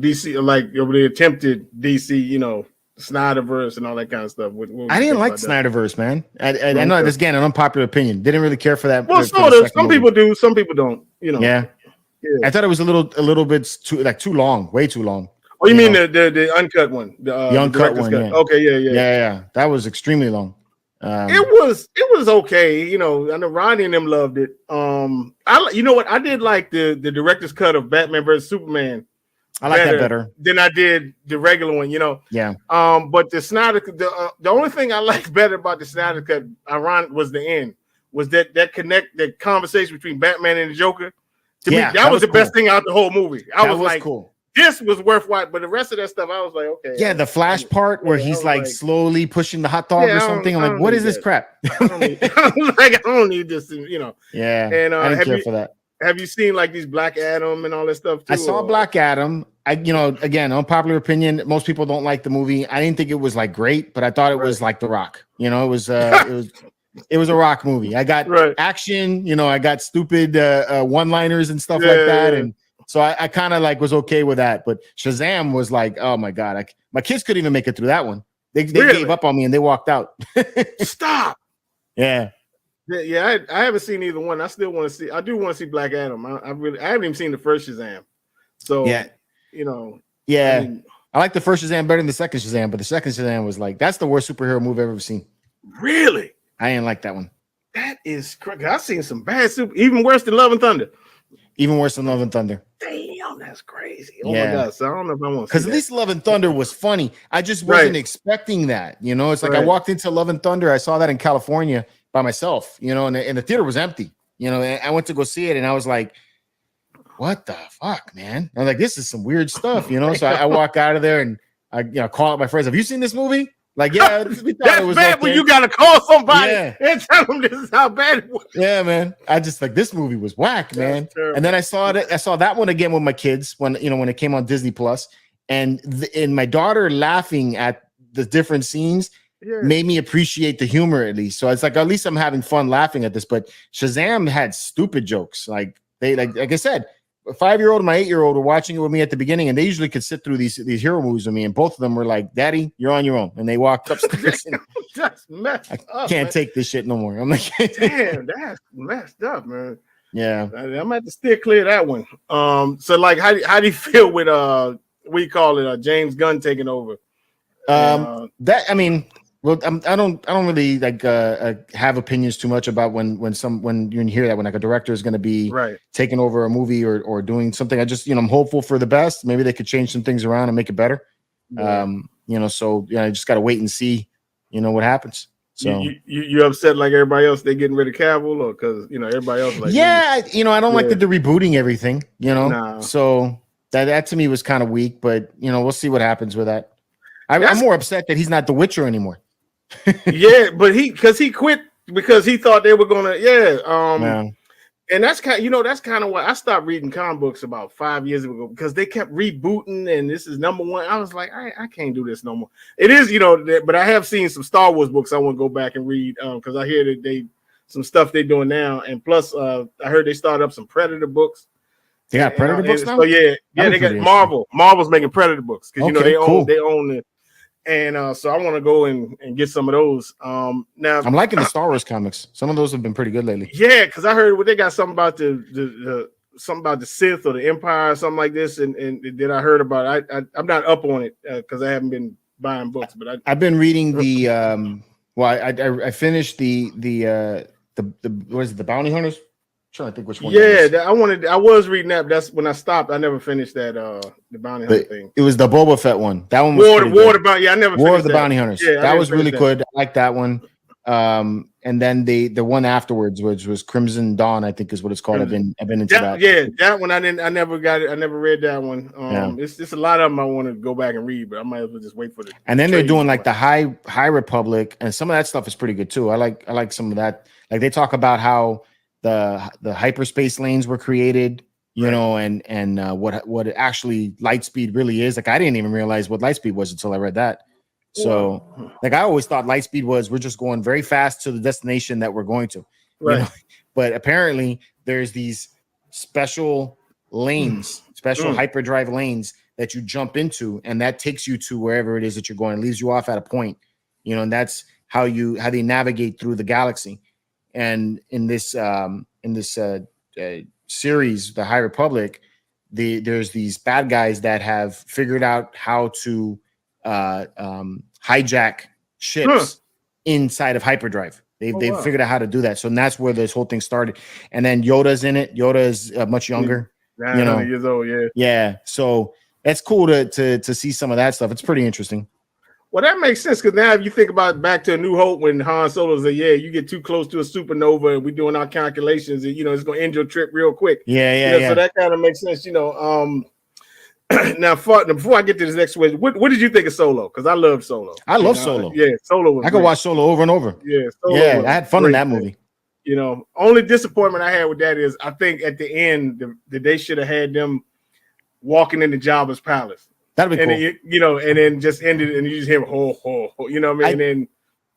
DC? Like the attempted DC, Snyderverse and all that kind of stuff. What I didn't like Snyderverse, man. I know this again an unpopular opinion. Didn't really care for that. Well, some people do, some people don't. Yeah. I thought it was a little bit too long, way too long. Oh, you mean the uncut one? The uncut one. Yeah. Okay, yeah. That was extremely long. It was okay. I know Ronnie and them loved it. I did like the director's cut of Batman vs Superman. I like that better than I did the regular one. Yeah. But the Snyder, the only thing I liked better about the Snyder cut, ironic, was the end. Was that conversation between Batman and the Joker? To me, that was the best thing out the whole movie. I was like, cool. this was worth watching, but the rest of that stuff, I was like, okay. Yeah, the Flash part where he's like slowly pushing the hot dog or something. I'm like, what is this crap? I don't need this, you know. Yeah, and I didn't care for that. Have you seen like these Black Adam and all that stuff too? I saw Black Adam. Again, unpopular opinion, most people don't like the movie. I didn't think it was like great, but I thought it was like The Rock. You know, it was it was a Rock movie. I got action, you know, I got stupid one-liners and stuff like that. And so I kind of like was okay with that. But Shazam was like, oh my God, my kids couldn't even make it through that one. They gave up on me and they walked out. Stop. Yeah. Yeah, I haven't seen either one. I still want to see. I do want to see Black Adam. I haven't even seen the first Shazam. So yeah, you know. Yeah, I like the first Shazam better than the second Shazam, but the second Shazam was like that's the worst superhero movie I've ever seen. Really? I didn't like that one. That is correct. I've seen some bad even worse than Love and Thunder. Even worse than Love and Thunder. Damn, that's crazy. Oh my God. So I don't know if I want to because at least Love and Thunder was funny. I just wasn't expecting that. You know, it's like I walked into Love and Thunder. I saw that in California by myself, you know, and the theater was empty, you know, and I went to go see it and I was like, what the fuck, man? I'm like, this is some weird stuff, you know? So I walk out of there and I call up my friends. Have you seen this movie? Like, yeah, that's it was bad when you got to call somebody and tell them this is how bad it was. Yeah, man. I just like, this movie was whack, man. And then I saw that one again with my kids when it came on Disney Plus and my daughter laughing at the different scenes made me appreciate the humor at least. So it's like at least I'm having fun laughing at this. But Shazam had stupid jokes. Like I said, a 5-year-old and my 8-year-old were watching it with me at the beginning, and they usually could sit through these hero movies with me. And both of them were like, "Daddy, you're on your own." And they walked upstairs. That's messed up. I can't take this shit no more. I'm like, damn, that's messed up, man. Yeah, I'm gonna have to steer clear of that one. So like, how do you feel with we call it James Gunn taking over? That I mean. Well, I don't really like have opinions too much about when you hear that when like a director is going to be taking over a movie or doing something. I just I'm hopeful for the best. Maybe they could change some things around and make it better. So I just got to wait and see what happens. So you upset like everybody else? They getting rid of Cavill or because everybody else like I don't like that they're rebooting everything. So that to me was kind of weak. But we'll see what happens with that. I'm more upset that he's not The Witcher anymore. Yeah, but he quit because he thought they were gonna and that's kind of why I stopped reading comic books about 5 years ago because they kept rebooting and this is number one. I was like, I can't do this no more. It is but I have seen some Star Wars books I want to go back and read because I hear that some stuff they're doing now, and plus I heard they started up some Predator books. They got Predator books now. So they got Marvel's making Predator books because they own it. And so I want to go and get some of those. Now I'm liking the Star Wars comics. Some of those have been pretty good lately. Yeah, because I heard they got something about the something about the Sith or the Empire or something like this, and that I heard about. I'm not up on it because I haven't been buying books, but I've been reading the I finished the what is it, the Bounty Hunters? I'm trying to think which one. I was reading that, but that's when I stopped. I never finished that the Bounty Hunter thing. It was the Boba Fett one. That one was I never War of the Bounty Hunters. Yeah, that was really good. I like that one. And then the one afterwards, which was Crimson Dawn, I think is what it's called. I've been into that. Yeah, that one I never got it. I never read that one. It's just a lot of them I want to go back and read, but I might as well just wait for it. And then they're doing like the High Republic, and some of that stuff is pretty good too. I like some of that. Like they talk about how the hyperspace lanes were created, and what actually light speed really is. Like I didn't even realize what light speed was until I read that. So like I always thought light speed was we're just going very fast to the destination that we're going to. But apparently there's these special lanes, hyperdrive lanes that you jump into, and that takes you to wherever it is that you're going. It leaves you off at a point, and that's how they navigate through the galaxy. And in this series, the High Republic, there's these bad guys that have figured out how to hijack ships inside of hyperdrive. They've figured out how to do that. So that's where this whole thing started. And then Yoda's in it. Yoda is much younger. 900 years old, yeah. So it's cool to see some of that stuff. It's pretty interesting. Well, that makes sense because now if you think about back to A New Hope when Han Solo said, you get too close to a supernova and we're doing our calculations and, it's going to end your trip real quick. Yeah. So that kind of makes sense, now, before I get to this next question, what did you think of Solo? Because I love Solo. I love Solo. Yeah, Solo. I could watch Solo over and over. Yeah, I had fun in that movie. You know, only disappointment I had with that is I think at the end that they should have had them walking into Jabba's palace. That'd be cool. Then, and then just ended and you just hear ho ho ho. You know what I mean? And then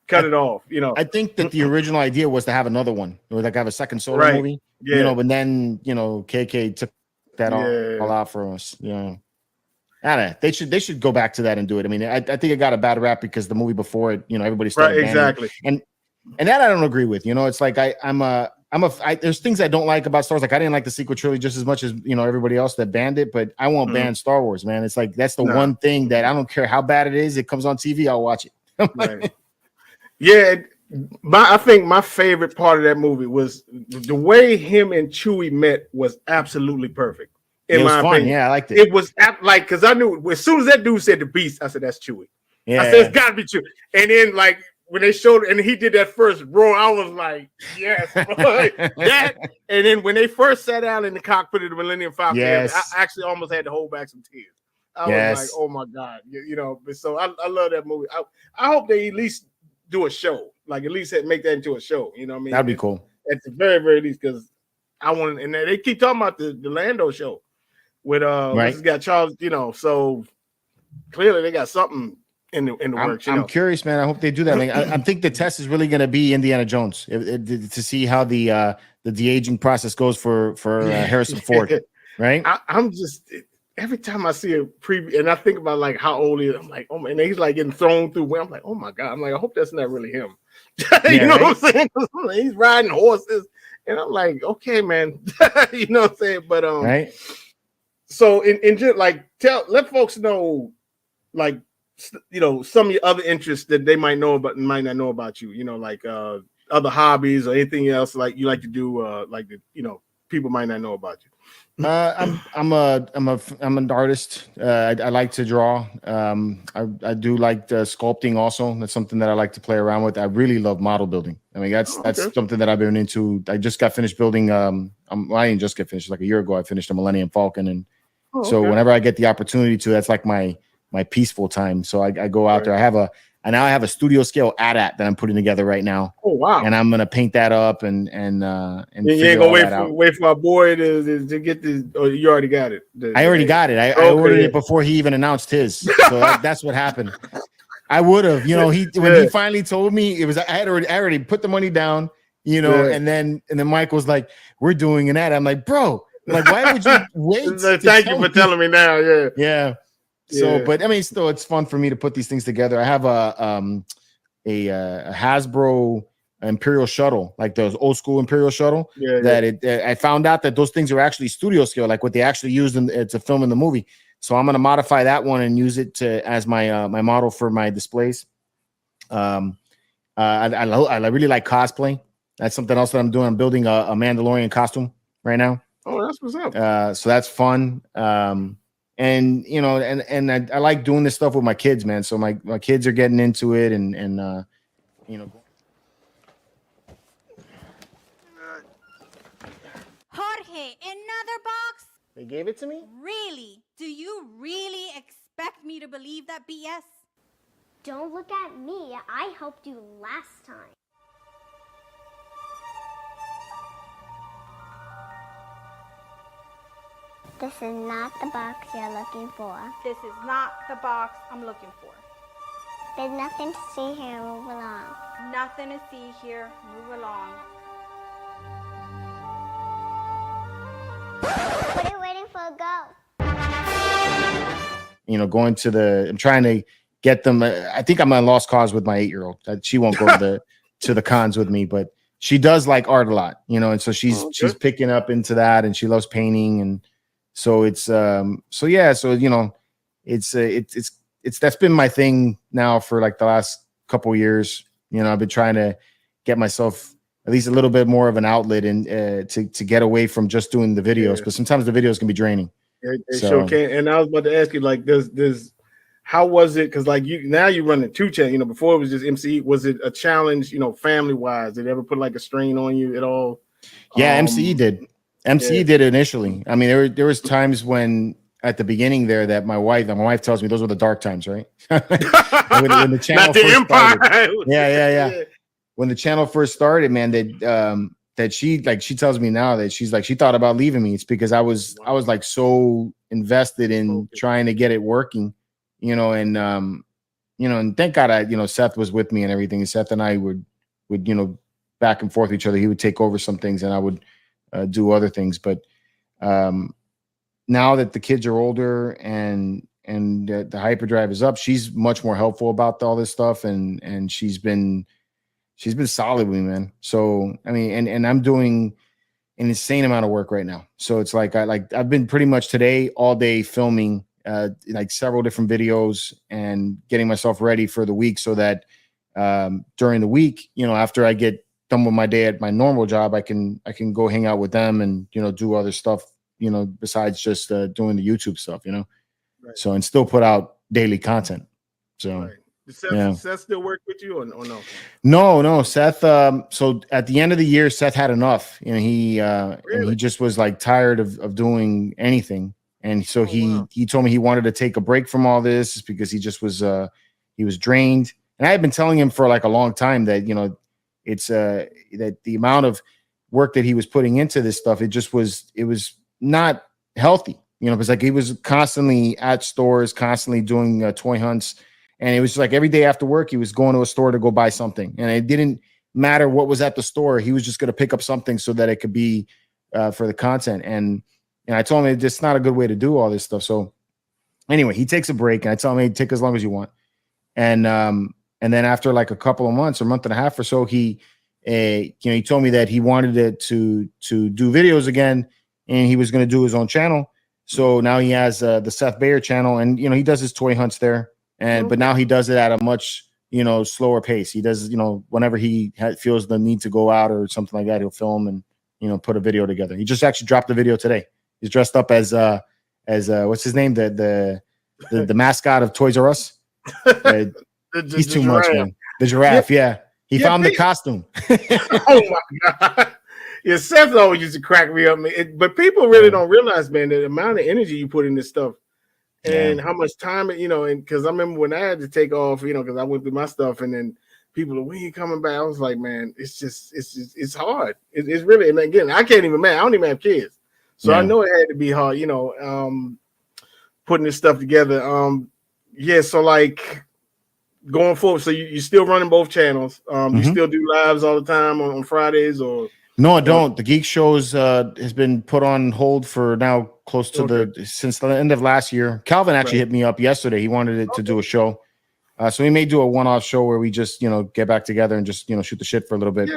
cut it off. You know, I think that the original idea was to have another one, or like have a second Solo movie. Yeah. You know, but then KK took that all out for us. Yeah. I don't know. They should go back to that and do it. I mean, I think it got a bad rap because the movie before it, everybody started exactly. And that I don't agree with. It's like there's things I don't like about Star Wars. Like I didn't like the sequel trilogy just as much as everybody else that banned it, but I won't ban Star Wars, man. It's like that's the one thing that I don't care how bad it is. It comes on TV, I'll watch it. Right. Yeah, I think my favorite part of that movie was the way him and Chewie met was absolutely perfect. In my opinion, yeah, I liked it. It was like because I knew as soon as that dude said the Beast, I said that's Chewie. Yeah, I said it's got to be Chewie, and then like. When they showed and he did that first roar, I was like, yes, that. And then when they first sat down in the cockpit of the Millennium Falcon, I actually almost had to hold back some tears. I was like, oh my God, So I love that movie. I hope they at least do a show, like at least make that into a show. You know what I mean? That'd be cool. At the very, very least, because I want, and they keep talking about the Lando show with this guy Charles. So clearly they got something. In the works. I'm curious, man. I hope they do that. I think the test is really going to be Indiana Jones to see how the de-aging process goes for Harrison Ford, right? I'm just every time I see a preview and I think about like how old he is, I'm like, oh man, and he's like getting thrown through. I'm like, oh my God. I'm like, I hope that's not really him. What I'm saying? He's riding horses, and I'm like, okay, man. You know what I'm saying? But right. So in just like let folks know, like. Some of your other interests that they might not know about you, like other hobbies or anything else like you like to do, like people might not know about you. I'm an artist. I like to draw. I do like sculpting also. That's something that I like to play around with. I really love model building. I mean, that's something that I've been into. I just got finished building. I didn't just get finished. Like a year ago, I finished a Millennium Falcon, and so whenever I get the opportunity to, that's like my peaceful time. So I go out there. I now have a studio scale AT-AT that I'm putting together right now. Oh wow! And I'm gonna paint that up and you ain't gonna wait for my boy to get this. Or you already got it. I already got it. I ordered it before he even announced his. So that's what happened. I would have, when he finally told me, it was I already put the money down, and then Mike was like, "We're doing an ad." I'm like, "Bro, like why would you wait?" Thank you for telling me now. Yeah. Yeah. So, but I mean, still, it's fun for me to put these things together. I have a Hasbro Imperial shuttle, like those old school Imperial shuttle. I found out that those things are actually studio scale, like what they actually used to film in the movie. So I'm going to modify that one and use it as my my model for my displays. I really like cosplay. That's something else that I'm doing. I'm building a Mandalorian costume right now. Oh, that's what's up. So that's fun. And I like doing this stuff with my kids, man. So my kids are getting into it, and Jorge, another box? They gave it to me? Really? Do you really expect me to believe that BS? Don't look at me. I helped you last time. This is not the box you're looking for. This is not the box I'm looking for. There's nothing to see here. Move along. Nothing to see here. Move along. What are you waiting for? Go. I'm trying to get them. I think I'm a lost cause with my 8-year-old. She won't go to the cons with me, but she does like art a lot, and so she's picking up into that, and she loves painting, and so it's that's been my thing now for like the last couple of years. I've been trying to get myself at least a little bit more of an outlet and to get away from just doing the videos, but sometimes the videos can be draining. They sure can. And I was about to ask you, like, how was it? Because like you're running 2 channels. Before it was just MC. Was it a challenge? Family wise, did it ever put like a strain on you at all? Yeah, MCE did. MCE did initially. I mean, there was times when at the beginning there that my wife tells me those were the dark times, right? when the channel Not the first Empire. started. Yeah. When the channel first started, man, that she tells me now that she's like, she thought about leaving me. It's because I was like so invested in trying to get it working, and and thank God Seth was with me and everything. And Seth and I would back and forth with each other. He would take over some things and I would do other things. But now that the kids are older and the hyperdrive is up, she's much more helpful about all this stuff. And she's been solid with me, man. So, I mean, and I'm doing an insane amount of work right now. So it's like, I've been pretty much today all day filming like several different videos and getting myself ready for the week so that during the week, after I get done with my day at my normal job, I can go hang out with them and, do other stuff, besides just doing the YouTube stuff, Right. So, and still put out daily content. So, right. Does Seth still work with you or no? No, Seth. So at the end of the year, Seth had enough. He and he just was like tired of doing anything. And so he told me he wanted to take a break from all this because he just was he was drained. And I had been telling him for like a long time that it's that the amount of work that he was putting into this stuff, it was not healthy. Because like he was constantly at stores, constantly doing toy hunts. And it was just like every day after work, he was going to a store to go buy something. And it didn't matter what was at the store. He was just going to pick up something so that it could be for the content. And I told him it's just not a good way to do all this stuff. So anyway, he takes a break and I tell him, hey, take as long as you want. And then after like a couple of months or a month and a half or so, he told me that he wanted it to do videos again and he was going to do his own channel. So now he has the Seth Bayer channel and, he does his toy hunts there. But now he does it at a much, slower pace. He does, whenever he feels the need to go out or something like that, he'll film and, put a video together. He just actually dropped the video today. He's dressed up as what's his name? The mascot of Toys R Us. He's too much, man. The giraffe. Yeah. He found the costume. Oh my God. Yeah. Seth always used to crack me up, man. But people really don't realize, man, the amount of energy you put in this stuff. And how much time, and because I remember when I had to take off, because I went through my stuff, and then people are, when you coming back? I was like, man, it's hard. It's really, and again, I can't even, man, I don't even have kids, so I know it had to be hard, putting this stuff together. So like going forward, so you still running both channels? You still do lives all the time on Fridays or? No, I don't. The Geek Shows has been put on hold for now close to since the end of last year. Calvin actually hit me up yesterday. He wanted it to do a show. So we may do a one-off show where we just, get back together and just, shoot the shit for a little bit.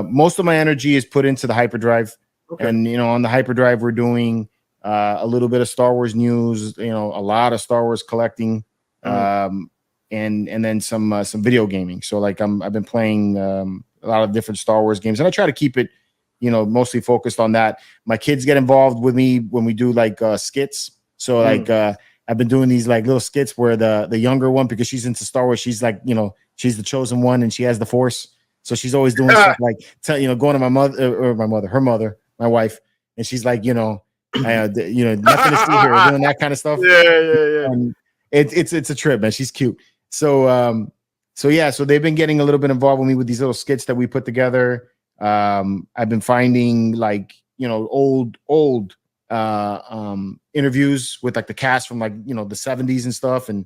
Most of my energy is put into the hyperdrive. Okay. And, on the hyperdrive, we're doing a little bit of Star Wars news, a lot of Star Wars collecting, and then some video gaming. So like I've been playing a lot of different Star Wars games, and I try to keep it, mostly focused on that. My kids get involved with me when we do like skits. So like I've been doing these like little skits where the younger one, because she's into Star Wars, she's like, she's the chosen one and she has the Force. So she's always doing stuff like, going to her mother, my wife, and she's like, nothing to see here, doing that kind of stuff. Yeah. And it's a trip, man. She's cute. So they've been getting a little bit involved with me with these little skits that we put together. I've been finding like, old interviews with like the cast from like, the 70s and stuff, and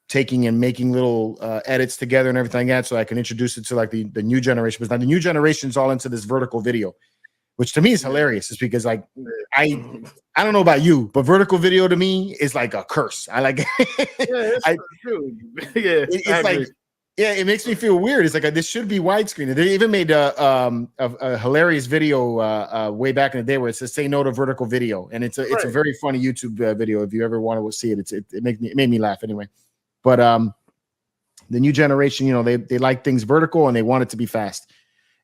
taking and making little edits together and everything like that, so I can introduce it to like the new generation. Because now the new generation is all into this vertical video, which to me is hilarious. It's because like I don't know about you, but vertical video to me is like a curse. I like it's like it makes me feel weird. It's like this should be widescreen. They even made a hilarious video way back in the day where it says "Say no to vertical video," and it's a very funny YouTube video. If you ever want to see it, it made me laugh anyway. But the new generation, they like things vertical and they want it to be fast.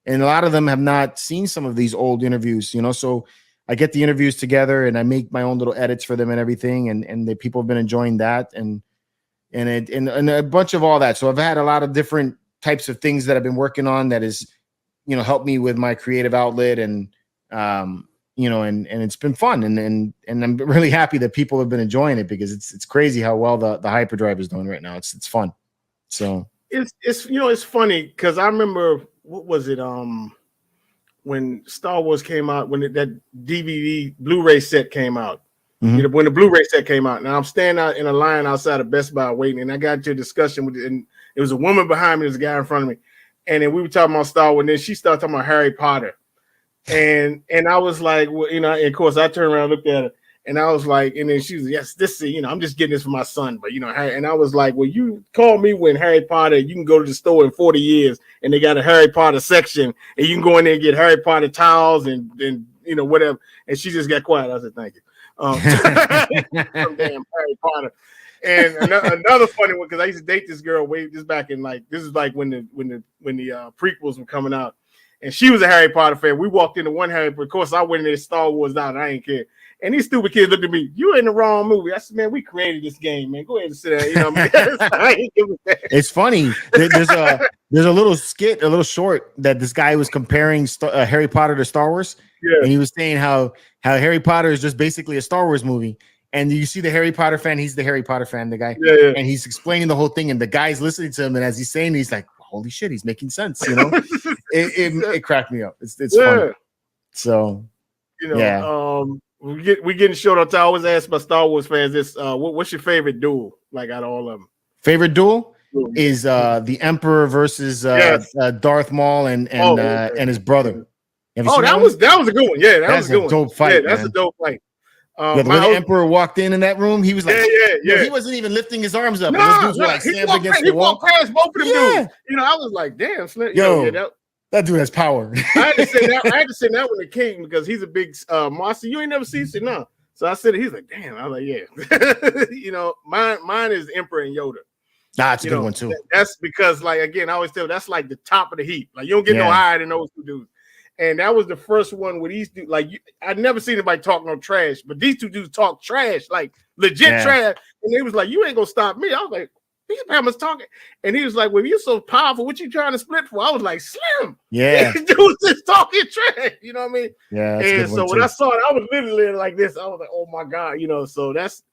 And a lot of them have not seen some of these old interviews, so I get the interviews together and I make my own little edits for them and everything. And the people have been enjoying that and a bunch of all that. So I've had a lot of different types of things that I've been working on that is, helped me with my creative outlet. And and it's been fun, and I'm really happy that people have been enjoying it, because it's crazy how well the hyperdrive is doing right now. It's fun. So it's funny because I remember, what was it, when Star Wars came out, when that DVD Blu-ray set came out. Mm-hmm. When the Blu-ray set came out, now I'm standing out in a line outside of Best Buy waiting, and I got into a discussion with it, and it was a woman behind me, there's a guy in front of me, and then we were talking about Star Wars, and then she started talking about Harry Potter, and I was like, well, and of course I turned around and looked at her, and I was like, and then she was, yes, this is, I'm just getting this for my son, but Harry, and I was like, well, you call me when Harry Potter, you can go to the store in 40 years, and they got a Harry Potter section, and you can go in there and get Harry Potter towels and whatever, and she just got quiet. I said, thank you. Some damn Harry Potter. And another funny one, because I used to date this girl back in this is like when the prequels were coming out, and she was a Harry Potter fan. We walked into one Harry, but of course I went in there Star Wars out, and I ain't care. And these stupid kids looked at me, you in the wrong movie. I said, man, we created this game, man. Go ahead and sit down. I ain't giving a damn. It's funny. There's a little skit, a little short that this guy was comparing Harry Potter to Star Wars. Yeah. And he was saying how Harry Potter is just basically a Star Wars movie. And you see the Harry Potter fan, he's the Harry Potter fan, the guy. Yeah. And he's explaining the whole thing, and the guy's listening to him, and as he's saying, he's like, holy shit, he's making sense, It cracked me up. It's fun. So we getting short on time. I always ask my Star Wars fans this, what's your favorite duel, like out of all of them? Favorite duel is the Emperor versus Darth Maul and his brother. That was a good one. Yeah, that was a good one. Dope fight. Yeah, that's a dope fight. When the Emperor walked in that room, he was like, he wasn't even lifting his arms up. Those dudes were like slammed against the wall. He walked past both of them dudes. I was like, damn, that dude has power. I had to say that one to King, because he's a big Marcy. You ain't never seen it, no. So I said, he's like, damn. I was like, yeah. Mine is Emperor and Yoda. That's a good one too. That's because, again, I always tell, that's like the top of the heap. Like, you don't get no higher than those two dudes. And that was the first one where these dudes, I'd never seen anybody talk no trash, but these two dudes talk trash, like legit trash. And they was like, you ain't gonna stop me. I was like, these Bama's talking. And he was like, well, you're so powerful, what you trying to split for? I was like, Slim. Yeah. These dudes just talking trash. You know what I mean? Yeah. And so when I saw it, I was literally like this. I was like, oh my God, so that's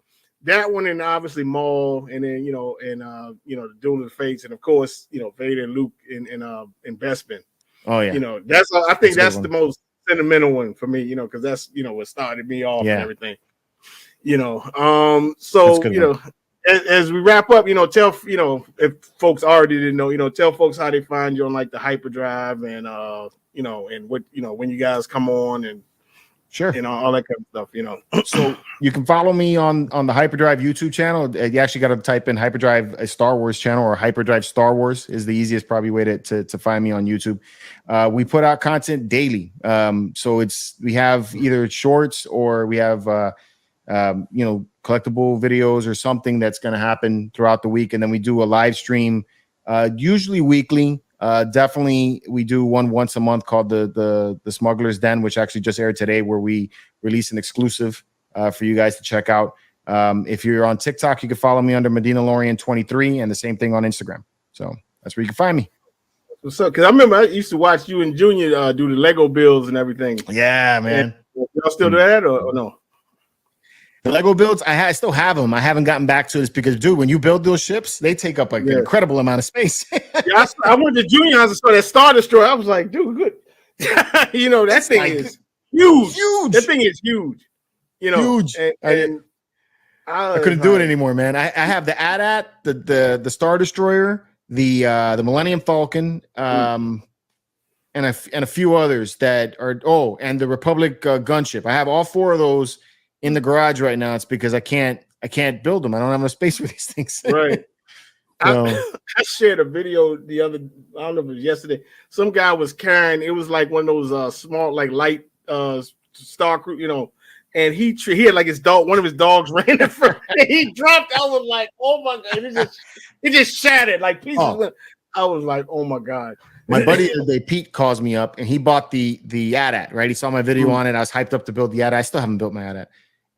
that one, and obviously Maul, and then the Duel of the Fates, and of course, Vader and Luke and Bespin. Oh yeah, I think that's the most sentimental one for me, because that's what started me off and everything. So as we wrap up, tell if folks already didn't know, tell folks how they find you on the hyperdrive, and and what when you guys come on, and sure, all that kind of stuff. So you can follow me on the Hyperdrive YouTube channel. You actually got to type in Hyperdrive Star Wars channel, or Hyperdrive Star Wars is the easiest probably way to find me on YouTube. We put out content daily. So we have either shorts, or we have collectible videos or something that's going to happen throughout the week, and then we do a live stream, usually weekly. Definitely we do one once a month called the Smuggler's Den, which actually just aired today, where we release an exclusive for you guys to check out. If you're on TikTok, you can follow me under Medinalorian 23, and the same thing on Instagram. So that's where you can find me. What's up? Because I remember I used to watch you and Junior do the Lego builds and everything. Yeah, man. Y'all still do that or no? The Lego builds, I still have them. I haven't gotten back to this because, dude, when you build those ships, they take up an incredible amount of space. I went to Junior house and saw that Star Destroyer. I was like, dude, good. That thing is huge. That thing is huge. Huge. And I couldn't do it anymore, man. I have the AT-AT, the Star Destroyer, the Millennium Falcon, and a few others that are and the Republic gunship. I have all four of those in the garage right now. It's because I can't build them. I don't have enough space for these things. Right. So. I shared a video I don't know if it was yesterday. Some guy was carrying, it was like one of those small, light Star Crew, and he had his dog, one of his dogs ran in front. He dropped. I was like, oh my God. It just shattered like pieces. Oh. I was like, oh my God. My buddy Pete calls me up, and he bought the AT-AT, right? He saw my video on it. I was hyped up to build the AT-AT. I still haven't built my AT-AT.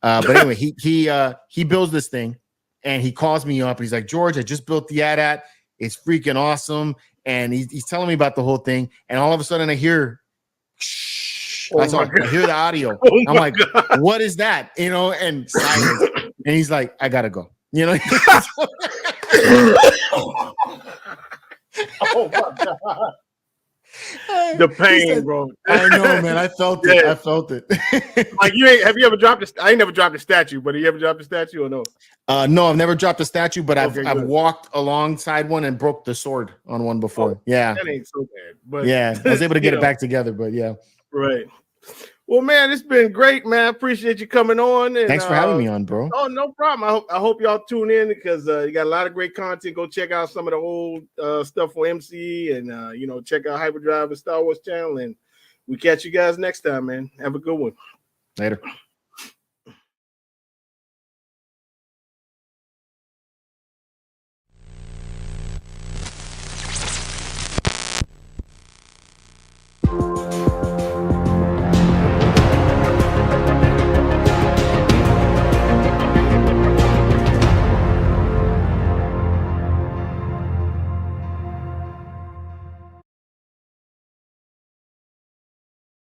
But anyway, he builds this thing, and he calls me up. He's like, George, I just built the AT-AT. It's freaking awesome. And he's telling me about the whole thing. And all of a sudden I hear, shh, I hear the audio. I'm like, what is that? You know, and silence. And he's like, I gotta go. You know. Oh my God. The pain, said, bro. I know, man. I felt it. I felt it. Like have you ever dropped I ain't never dropped a statue, but have you ever dropped a statue or no? No, I've never dropped a statue, but I've walked alongside one and broke the sword on one before. Yeah. That ain't so bad. But yeah, I was able to get it back together, but yeah. Right. Well, man, it's been great, man. I appreciate you coming on. And, thanks for having me on, bro. Oh, no problem. I hope y'all tune in because you got a lot of great content. Go check out some of the old stuff for MC and, check out Hyperdrive and Star Wars channel. And we catch you guys next time, man. Have a good one. Later.